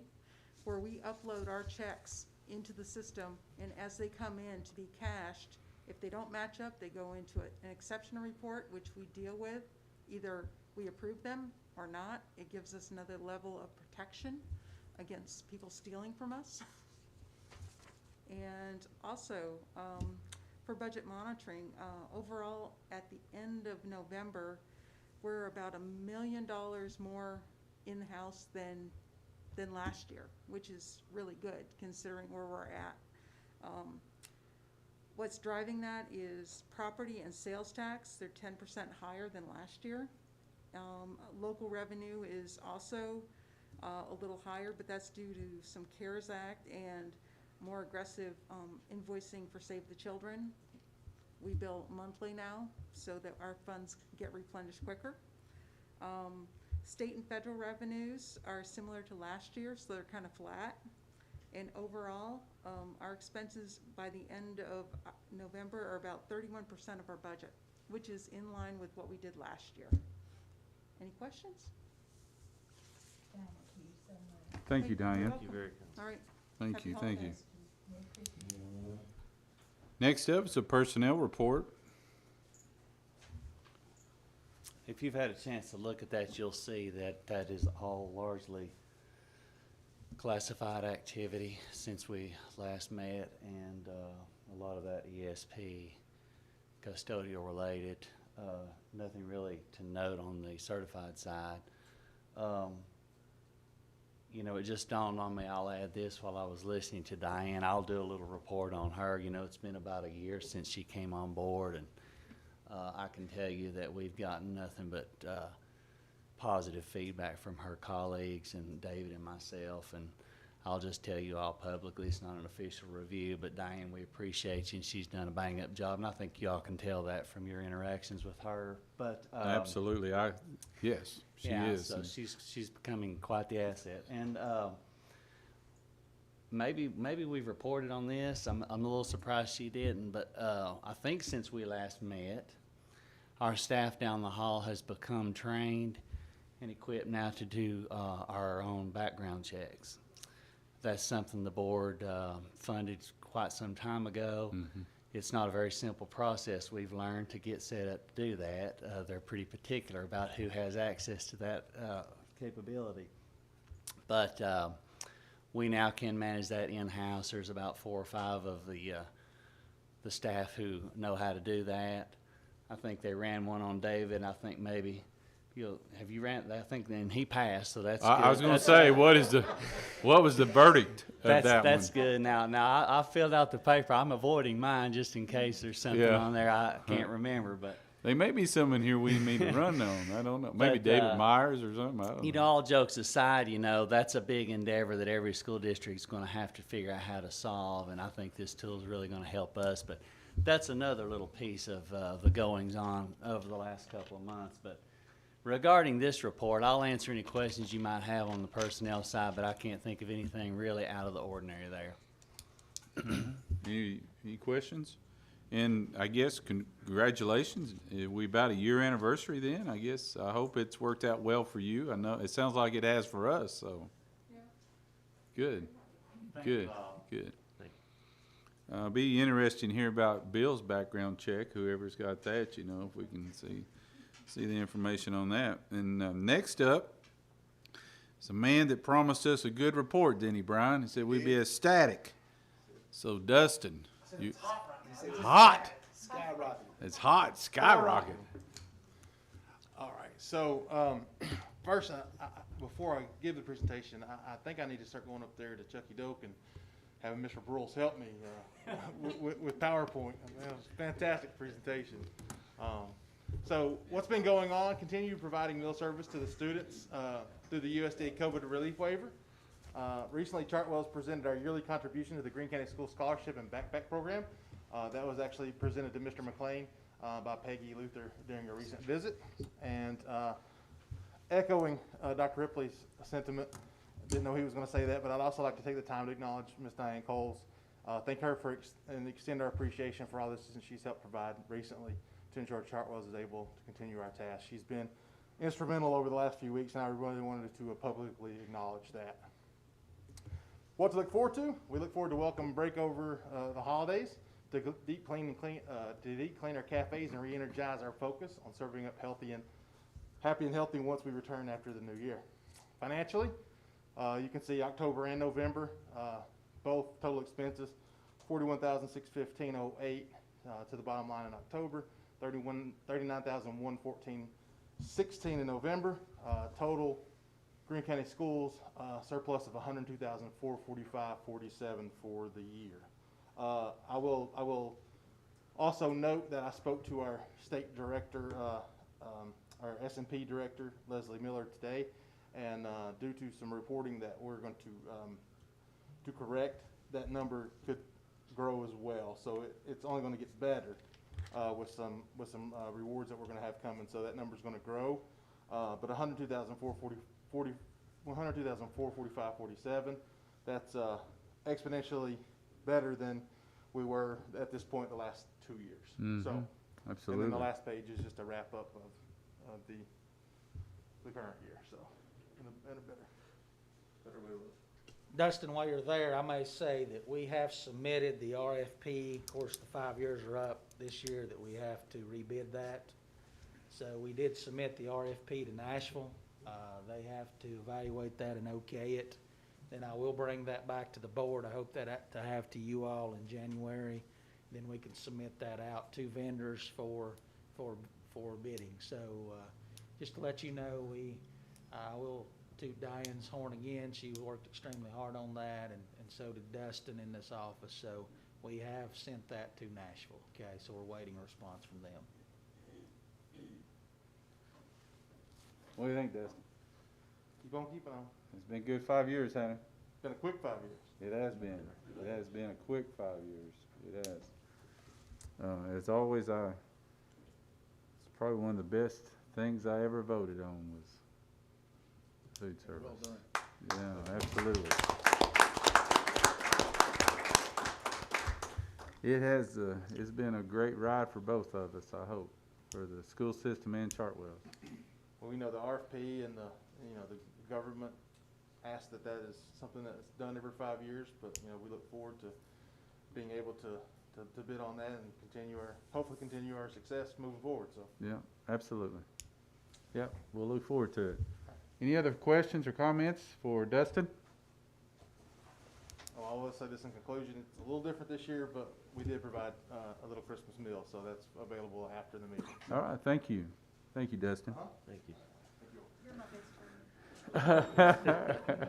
where we upload our checks into the system, and as they come in to be cashed, if they don't match up, they go into an exception report, which we deal with. Either we approve them or not. It gives us another level of protection against people stealing from us. And also, for budget monitoring, overall, at the end of November, we're about $1 million more in-house than last year, which is really good considering where we're at. What's driving that is property and sales tax. They're 10% higher than last year. Local revenue is also a little higher, but that's due to some CARES Act and more aggressive invoicing for Save the Children. We bill monthly now so that our funds get replenished quicker. State and federal revenues are similar to last year, so they're kind of flat. And overall, our expenses by the end of November are about 31% of our budget, which is in line with what we did last year. Any questions? Thank you so much. Thank you, Diane. Thank you very much. All right. Thank Happy you, thank you. holidays. Next up is a personnel report. If you've had a chance to look at that, you'll see that that is all largely classified activity since we last met, and a lot of that ESP custodial related. Nothing really to note on the certified side. You know, it just dawned on me, I'll add this while I was listening to Diane. I'll do a little report on her. You know, it's been about a year since she came on board, and I can tell you that we've gotten nothing but positive feedback from her colleagues and David and myself. And I'll just tell you all publicly, it's not an official review, but Diane, we appreciate you, and she's done a bang-up job, and I think y'all can tell that from your interactions with her. But Absolutely, yes, she yeah, is. so she's becoming quite the asset. And maybe we've reported on this. I'm a little surprised she didn't, but I think since we last met, our staff down the hall has become trained and equipped now to do our own background checks. That's something the board funded quite some time ago, it's not a very simple process, we've learned, to get set up to do that. They're pretty particular about who has access to that capability. But we now can manage that in-house. There's about 4 or 5 of the staff who know how to do that. I think they ran one on David, and I think maybe have you ran? I think then he passed, so that's good. I was going to say, what was the verdict of that That's one? good. Now I filled out the paper. I'm avoiding mine just in case there's something Yeah. on there I can't remember. But There may be some in here we need to run on. I don't know. Maybe But, David Myers or something. I don't you know, all jokes aside, you know, that's a big endeavor that every school district is going to have to figure out how to solve, and I think this tool is really going to help us. But that's another little piece of the goings on over the last couple of months. But regarding this report, I'll answer any questions you might have on the personnel side, but I can't think of anything really out of the ordinary there. Any questions? And I guess congratulations. We about a year anniversary then. I guess I hope it's worked out well for you. I know it sounds like it has for us. So good, good, good. Be interesting to hear about Bill's background check. Whoever's got that, you know, if we can see the information on that. And next up, it's a man that promised us a good report, didn't he, Brian? He said we'd be ecstatic. So Dustin, it's hot. Skyrocket. It's hot, skyrocket. All right, so first, before I give the presentation, I think I need to start going up there to Chucky Doke and having Mr. Brules help me with PowerPoint. I mean, that was a fantastic presentation. So what's been going on? Continue providing meal service to the students through the USDA COVID relief waiver. Recently, Chartwell's presented our yearly contribution to the Greene County School Scholarship and Backpack Program. That was actually presented to Mr. McLean by Peggy Luther during a recent visit. And echoing Dr. Ripley's sentiment, didn't know he was going to say that, but I'd also like to take the time to acknowledge Ms. Diane Coles, thank her for and extend our appreciation for all this she's helped provide recently to ensure Chartwell's is able to continue our task. She's been instrumental over the last few weeks, and I really wanted to publicly acknowledge that. What to look forward to? We look forward to welcome break over the holidays, to deep clean our cafes and re-energize our focus on serving up happy and healthy once we return after the new year. Financially, you can see October and November, both total expenses, $41,615.08 to the bottom line in October, $39,114.16 in November. Total Greene County Schools surplus of $102,445.47 for the year. I will also note that I spoke to our state director, our S&P director, Leslie Miller, today, and due to some reporting that we're going to correct, that number could grow as well. So it's only going to get better with some rewards that we're going to have coming. So that number is going to grow, but $102,445.47. That's exponentially better than we were at this point the last 2 years. Mm-hmm. So, absolutely. and then the last page is just a wrap up of the current year. So, in a better way to look. Dustin, while you're there, I may say that we have submitted the RFP. Of course, the 5 years are up this year that we have to rebid that. So we did submit the RFP to Nashville. They have to evaluate that and okay it. Then I will bring that back to the board. I hope that to have to you all in January. Then we can submit that out to vendors for bidding. So just to let you know, I will toot Diane's horn again. She worked extremely hard on that, and so did Dustin in this office. So we have sent that to Nashville. Okay, so we're waiting a response from them. What do you think, Dustin? Keep on keeping on. It's been a good 5 years, hasn't it? It's been a quick 5 years. It has been. It has been a quick 5 years. It has. As always, it's probably one of the best things I ever voted on was food service. Well done. Yeah, absolutely. It has. It's been a great ride for both of us, I hope, for the school system and Chartwell. Well, we know the RFP and the government asked that is something that's done every 5 years, but we look forward to being able to to bid on that and hopefully continue our success moving forward, so. Yeah, absolutely. Yep, we'll look forward to it. Any other questions or comments for Dustin? Oh, I will say this in conclusion, it's a little different this year, but we did provide a little Christmas meal, so that's available after the meeting. All right, thank you. Thank you, Dustin. Thank you. You're my best friend.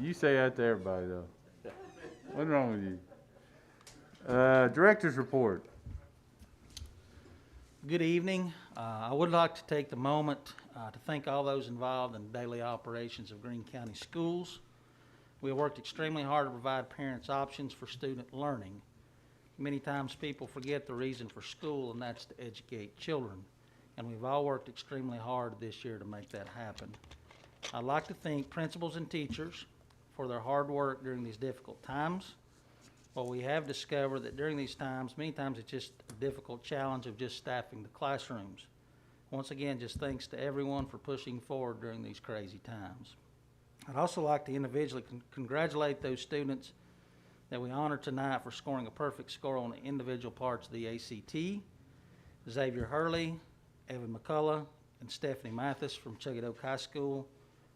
You say that to everybody, though. What's wrong with you? Director's report. Good evening. I would like to take the moment to thank all those involved in daily operations of Greene County Schools. We have worked extremely hard to provide parents options for student learning. Many times people forget the reason for school, and that's to educate children. And we've all worked extremely hard this year to make that happen. I'd like to thank principals and teachers for their hard work during these difficult times. Well, we have discovered that during these times, many times it's just a difficult challenge of just staffing the classrooms. Once again, just thanks to everyone for pushing forward during these crazy times. I'd also like to individually congratulate those students that we honor tonight for scoring a perfect score on the individual parts of the ACT. Xavier Hurley, Evan McCullough, and Stephanie Mathis from Chuggett Oak High School,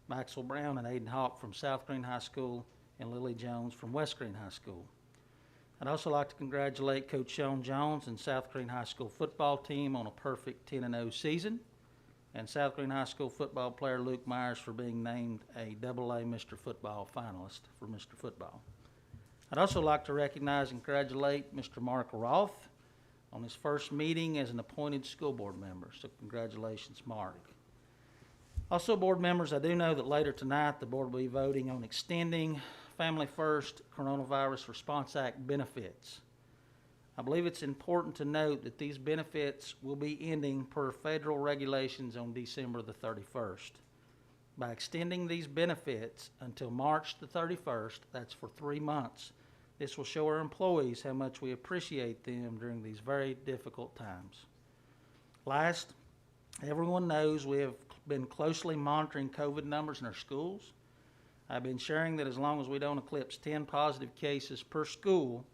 Maxwell Brown and Aiden Hawk from South Greene High School, and Lily Jones from West Greene High School. I'd also like to congratulate Coach Sean Jones and South Greene High School football team on a perfect 10-0 season, and South Greene High School football player Luke Myers for being named a AA Mr. Football finalist for Mr. Football. I'd also like to recognize and congratulate Mr. Mark Roth on his first meeting as an appointed school board member, so congratulations, Mark. Also, board members, I do know that later tonight the board will be voting on extending Family First Coronavirus Response Act benefits. I believe it's important to note that these benefits will be ending per federal regulations on December the 31st. By extending these benefits until March the 31st, that's for 3 months, this will show our employees how much we appreciate them during these very difficult times. Last, everyone knows we have been closely monitoring COVID numbers in our schools. I've been sharing that as long as we don't eclipse 10 positive cases per school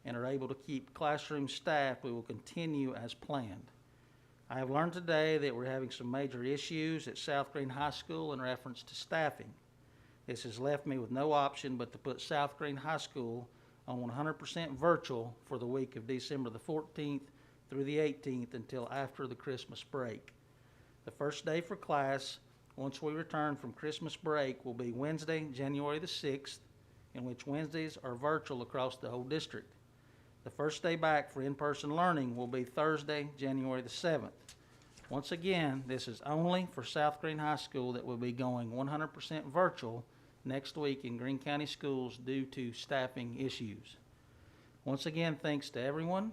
and are able to keep classroom staffed, we will continue as planned. I have learned today that we're having some major issues at South Greene High School in reference to staffing. This has left me with no option but to put South Greene High School on 100% virtual for the week of December the 14th through the 18th until after the Christmas break. The first day for class, once we return from Christmas break, will be Wednesday, January the 6th, in which Wednesdays are virtual across the whole district. The first day back for in-person learning will be Thursday, January the 7th. Once again, this is only for South Greene High School that will be going 100% virtual next week in Greene County Schools due to staffing issues. Once again, thanks to everyone.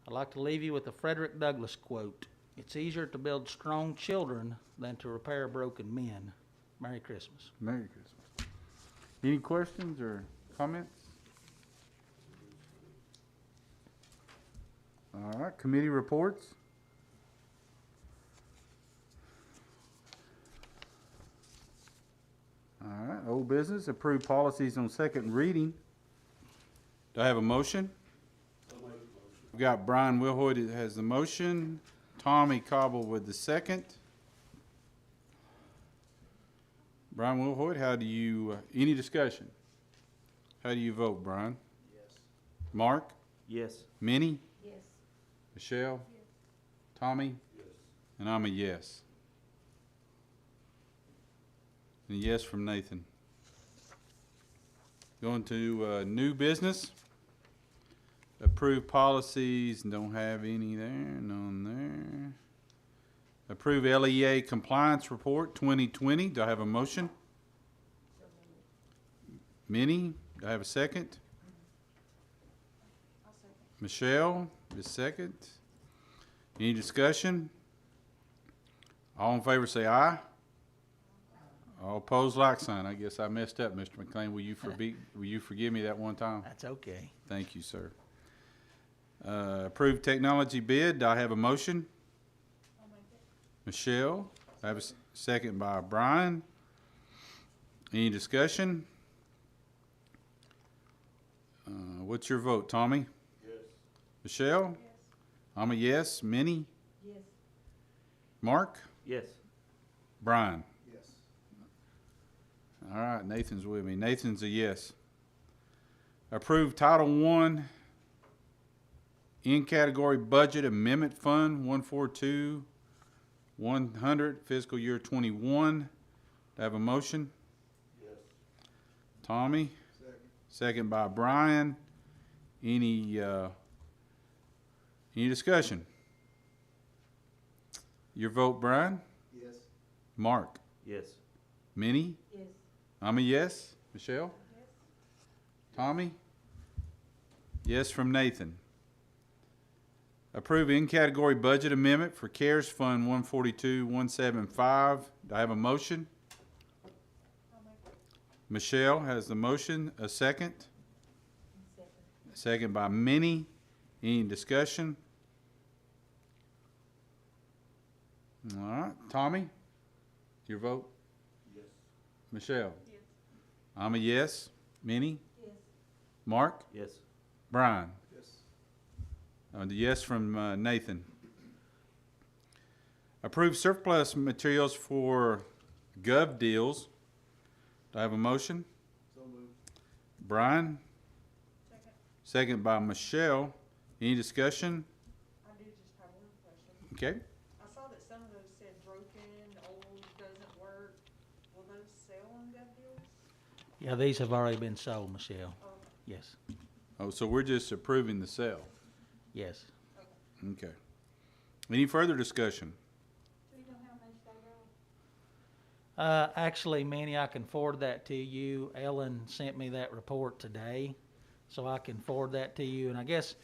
I'd like to leave you with a Frederick Douglass quote. It's easier to build strong children than to repair broken men. Merry Christmas. Merry Christmas. Any questions or comments? All right, committee reports. All right, old business, approved policies on second reading. Do I have a motion? We've got Brian Wilhoit that has the motion, Tommy Cobble with the second. Brian Wilhoit, how do you, any discussion? How do you vote, Brian? Yes. Mark? Yes. Minnie? Yes. Michelle? Tommy? Yes. And I'm a yes. And a yes from Nathan. Going to new business. Approved policies, don't have any there, none there. Approve LEA compliance report 2020. Do I have a motion? Minnie, do I have a second? I'll second. Michelle, the second. Any discussion? All in favor say aye. All opposed, like sign. I guess I messed up, Mr. McLean. Will you forgive me that one time? That's okay. Thank you, sir. Approved technology bid. Do I have a motion? I'll make it. Michelle. I have a second by Brian. Any discussion? What's your vote, Tommy? Yes. Michelle? Yes. I'm a yes. Minnie? Yes. Mark? Yes. Brian? Yes. All right, Nathan's with me. Nathan's a yes. Approve Title I in category budget amendment fund 142-100 fiscal year 21. Do I have a motion? Yes. Tommy, Second. second by Brian. Any discussion? Your vote, Brian? Yes. Mark? Yes. Minnie? Yes. I'm a yes. Michelle? Yes. Tommy? Yes from Nathan. Approve in-category budget amendment for CARES Fund 142-175. Do I have a motion? I'll make it. Michelle has the motion. A second? Second. Second by Minnie. Any discussion? All right. Tommy? Your vote? Yes. Michelle? Yes. I'm a yes. Minnie? Yes. Mark? Yes. Brian? Yes. The yes from Nathan. Approve surplus materials for Gov Deals. Do I have a motion? So moved. Brian, Second. second by Michelle. Any discussion? I do just have one question. Okay. I saw that some of those said broken, old, doesn't work. Will those sell on Gov Deals? Yeah, these have already been sold, Michelle. Oh, Yes, Oh, so we're just approving the sale. yes. Okay. Any further discussion? Do you know how much they are? Actually, Manny, I can forward that to you. Ellen sent me that report today, so I can forward that to you. And I guess,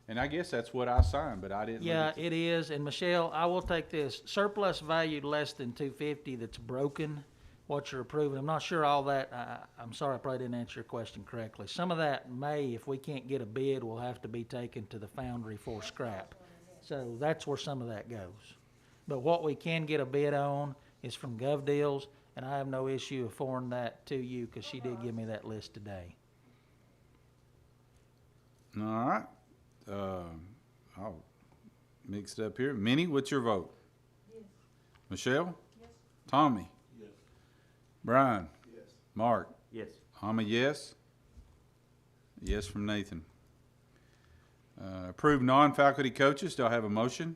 And I guess that's what I signed, but I didn't. look yeah, at it is. And Michelle, I will take this surplus valued less than 250 that's broken. What you're approving, I'm not sure all that. I'm sorry, I probably didn't answer your question correctly. Some of that may, if we can't get a bid, will have to be taken to the foundry for scrap. So that's where some of that goes. But what we can get a bid on is from Gov Deals, and I have no issue of forwarding that to you because she did give me that list today. All right. I'll mix it up here. Minnie, what's your vote? Yes. Michelle? Yes. Tommy? Yes. Brian? Yes. Mark? Yes. I'm a yes. Yes from Nathan. Approve non-faculty coaches. Do I have a motion?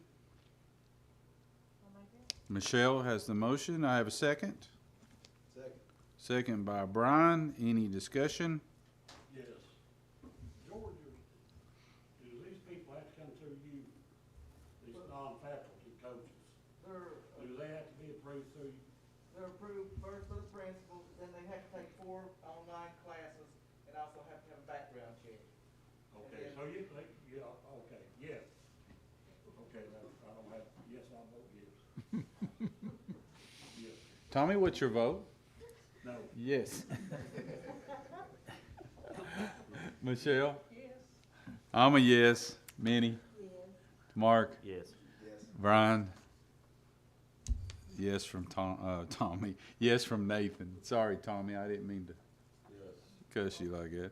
I'll make it. Michelle has the motion. I have a second. Second. Second by Brian. Any discussion? Yes. Georgia, do these people have to come through you, these non-faculty coaches? Do they have to be approved through you? They're approved first by the principal, then they have to take 4 online classes, and also have to have a background check. Okay, so you, yeah, okay, yes. Okay, I don't have, yes, I vote yes. Yes, Tommy, what's your vote? no. Yes. Michelle? Yes. I'm a yes. Minnie? Yes. Mark? Yes. Yes. Brian? Yes from Tommy. Yes from Nathan. Sorry, Tommy, I didn't mean to Yes. cuss you like that.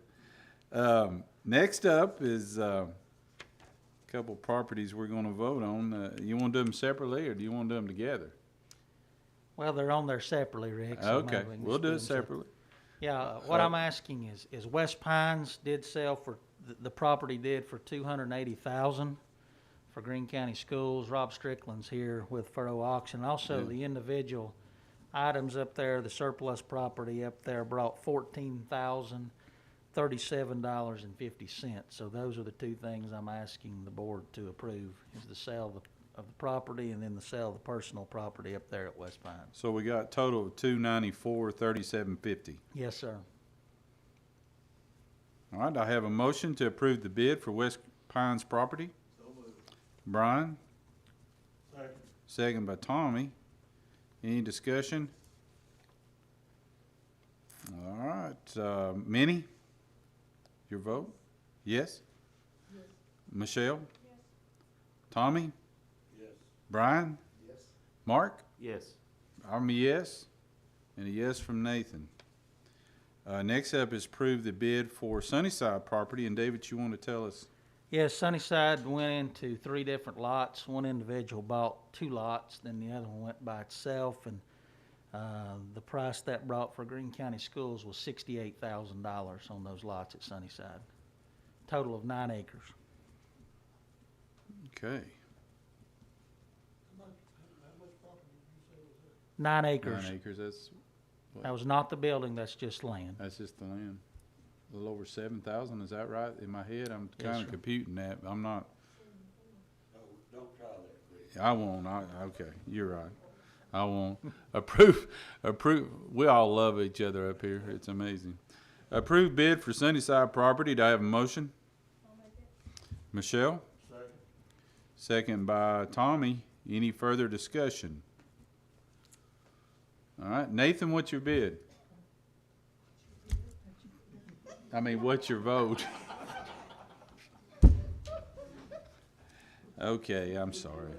Next up is a couple properties we're going to vote on. You want to do them separately, or do you want to do them together? Well, they're on there separately, Rick. so Okay, maybe we can we'll just do them it separately. Yeah, what I'm asking is West Pines did sell for, the property did for $280,000 for Greene County Schools. Rob Strickland's here with Furrow Auction. Also, Yeah. the individual items up there, the surplus property up there brought $14,037.50. So those are the two things I'm asking the board to approve, is the sale of the property and then the sale of the personal property up there at West Pines. So we got a total of $294,3750. Yes, sir. All right, I have a motion to approve the bid for West Pines property. So moved. Brian, Second. second by Tommy. Any discussion? All right, Minnie, your vote? Yes? Yes. Michelle? Yes. Tommy? Yes. Brian? Yes. Mark? Yes. I'm a yes, and a yes from Nathan. Next up is approve the bid for Sunnyside property, and David, you want to tell us? Yes, Sunnyside went into 3 different lots. One individual bought 2 lots, then the other one went by itself, and the price that brought for Greene County Schools was $68,000 on those lots at Sunnyside. Total of 9 acres. Okay. How much property did you say was there? 9 acres. 9 acres, that's, That was not the building, that's just land. that's just the land. A little over 7,000, is that right? In my head, I'm Yes, kinda sir. computing that, but I'm not. No, don't try that, Rick. I won't, okay, you're right. I won't. Approve, we all love each other up here, it's amazing. Approved bid for Sunnyside property, do I have a motion? Michelle? Second. Second by Tommy, any further discussion? All right, Nathan, what's your bid? I mean, what's your vote? Okay, I'm sorry.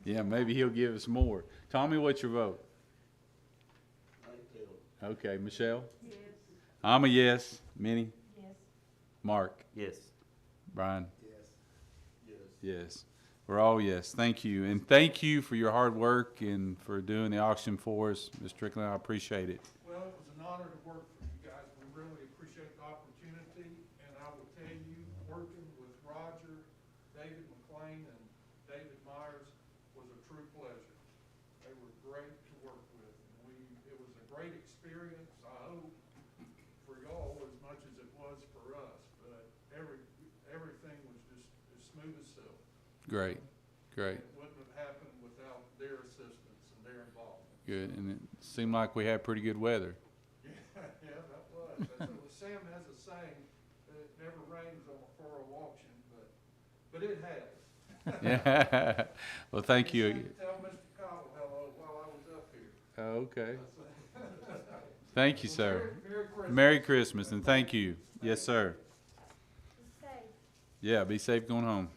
Yeah, maybe he'll give us more. Tommy, what's your vote? Okay, Michelle? Yes. I'm a yes. Minnie? Yes. Mark? Yes. Brian? Yes. Yes. We're all yes. Thank you. And thank you for your hard work and for doing the auction for us, Ms. Strickland. I appreciate it. Well, it was an honor to work for you guys. We really appreciate the opportunity, and I will tell you, working with Roger, David McLean, and David Myers was a true pleasure. They were great to work with, and it was a great experience, I hope, for y'all as much as it was for us, but everything was just as smooth as silk. Great. Great. It wouldn't have happened without their assistance and their involvement. Good. And it seemed like we had pretty good weather. Yeah, that was. Sam has a saying that it never rains for a auction, but it has. Yeah. Well, thank you. Tell Mr. Cobble hello while I was up here. Oh, okay. Thank you, sir. Merry Christmas. Merry Christmas, and thank you. Yes, sir. Be safe. Yeah, be safe going home.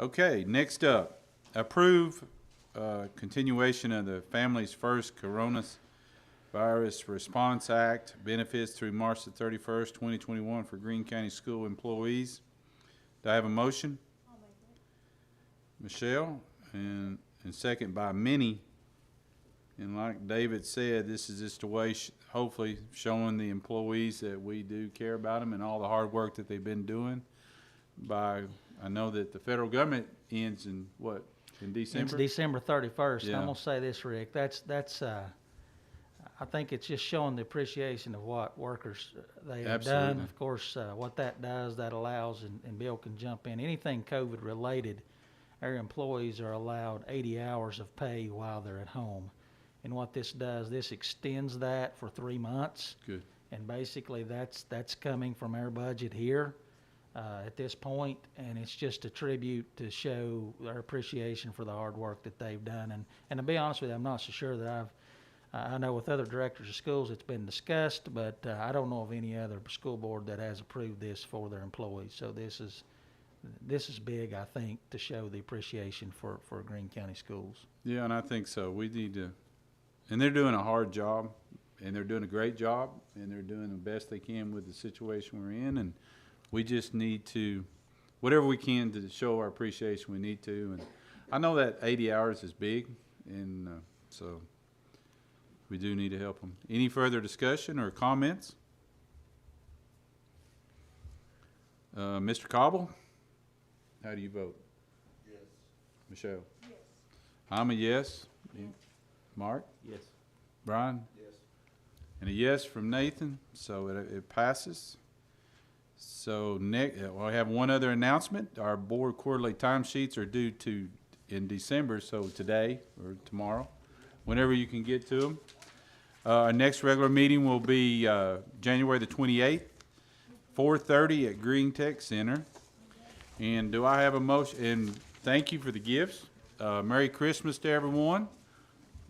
Okay, next up, approve continuation of the Families First Coronavirus Response Act benefits through March the 31st, 2021 for Greene County School employees. Do I have a motion? I'll make it. Michelle, and second by Minnie. And like David said, this is just a way, hopefully, showing the employees that we do care about them and all the hard work that they've been doing. I know that the federal government ends in what, in December? It's December 31st. Yeah. I'm gonna say this, Rick, that's, I think it's just showing the appreciation of what workers they have done. Absolutely. Of course, what that does, that allows, and Bill can jump in, anything COVID related, our employees are allowed 80 hours of pay while they're at home. And what this does, this extends that for 3 months. Good. And basically, that's coming from our budget here at this point, and it's just a tribute to show our appreciation for the hard work that they've done. And to be honest with you, I'm not so sure that I know with other directors of schools it's been discussed, but I don't know of any other school board that has approved this for their employees. So this is big, I think, to show the appreciation for Greene County Schools. Yeah, and I think so. We need to, and they're doing a hard job, and they're doing a great job, and they're doing the best they can with the situation we're in, and we just need to, whatever we can to show our appreciation, we need to. And I know that 80 hours is big, and so we do need to help them. Any further discussion or comments? Mr. Cobble, how do you vote? Yes. Michelle? Yes. I'm a yes. Mark? Yes. Brian? Yes. And a yes from Nathan, so it passes. So I have one other announcement. Our board quarterly timesheets are due in December, so today or tomorrow, whenever you can get to them. Our next regular meeting will be January the 28th, 4:30 at Greene Tech Center. And do I have a motion? And thank you for the gifts. Merry Christmas to everyone.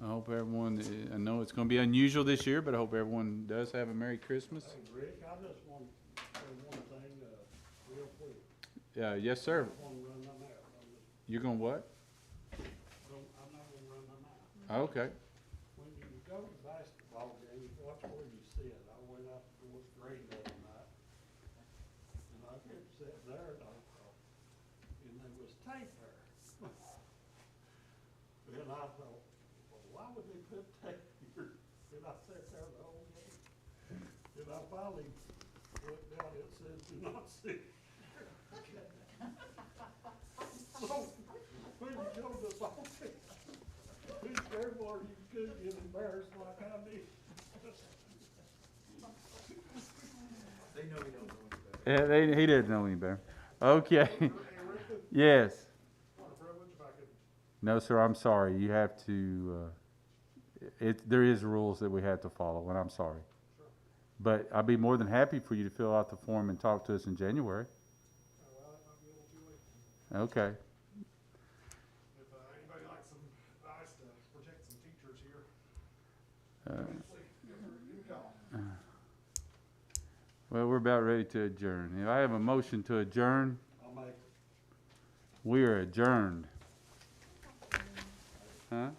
I hope everyone, I know it's going to be unusual this year, but I hope everyone does have a Merry Christmas. Hey, Rick, I just want to say one thing, real quick. Yes, sir. I just want to run them out. You're going to what? I'm not gonna run them out. Okay. When you go to basketball games, watch where you sit. I went out to fourth grade the other night, sat there, and there was tape there. And I thought, well, why would they put tape here? And I sat there the whole day. And I finally looked down, it says, do not sit. So, when you go to the office, be careful or you could get embarrassed like I did. They know he don't know any better. Yeah, he didn't know any better. Okay. Yes. What a privilege if I could. No, sir, I'm sorry. You have to, there is rules that we have to follow, and I'm sorry. Sure. But I'd be more than happy for you to fill out the form and talk to us in January. Well, that might be a little too late. Okay. If anybody likes some advice to protect some teachers here, Uh, obviously, give her a new call. Well, we're about ready to adjourn. If I have a motion to adjourn, I'll make it. we are adjourned. Huh?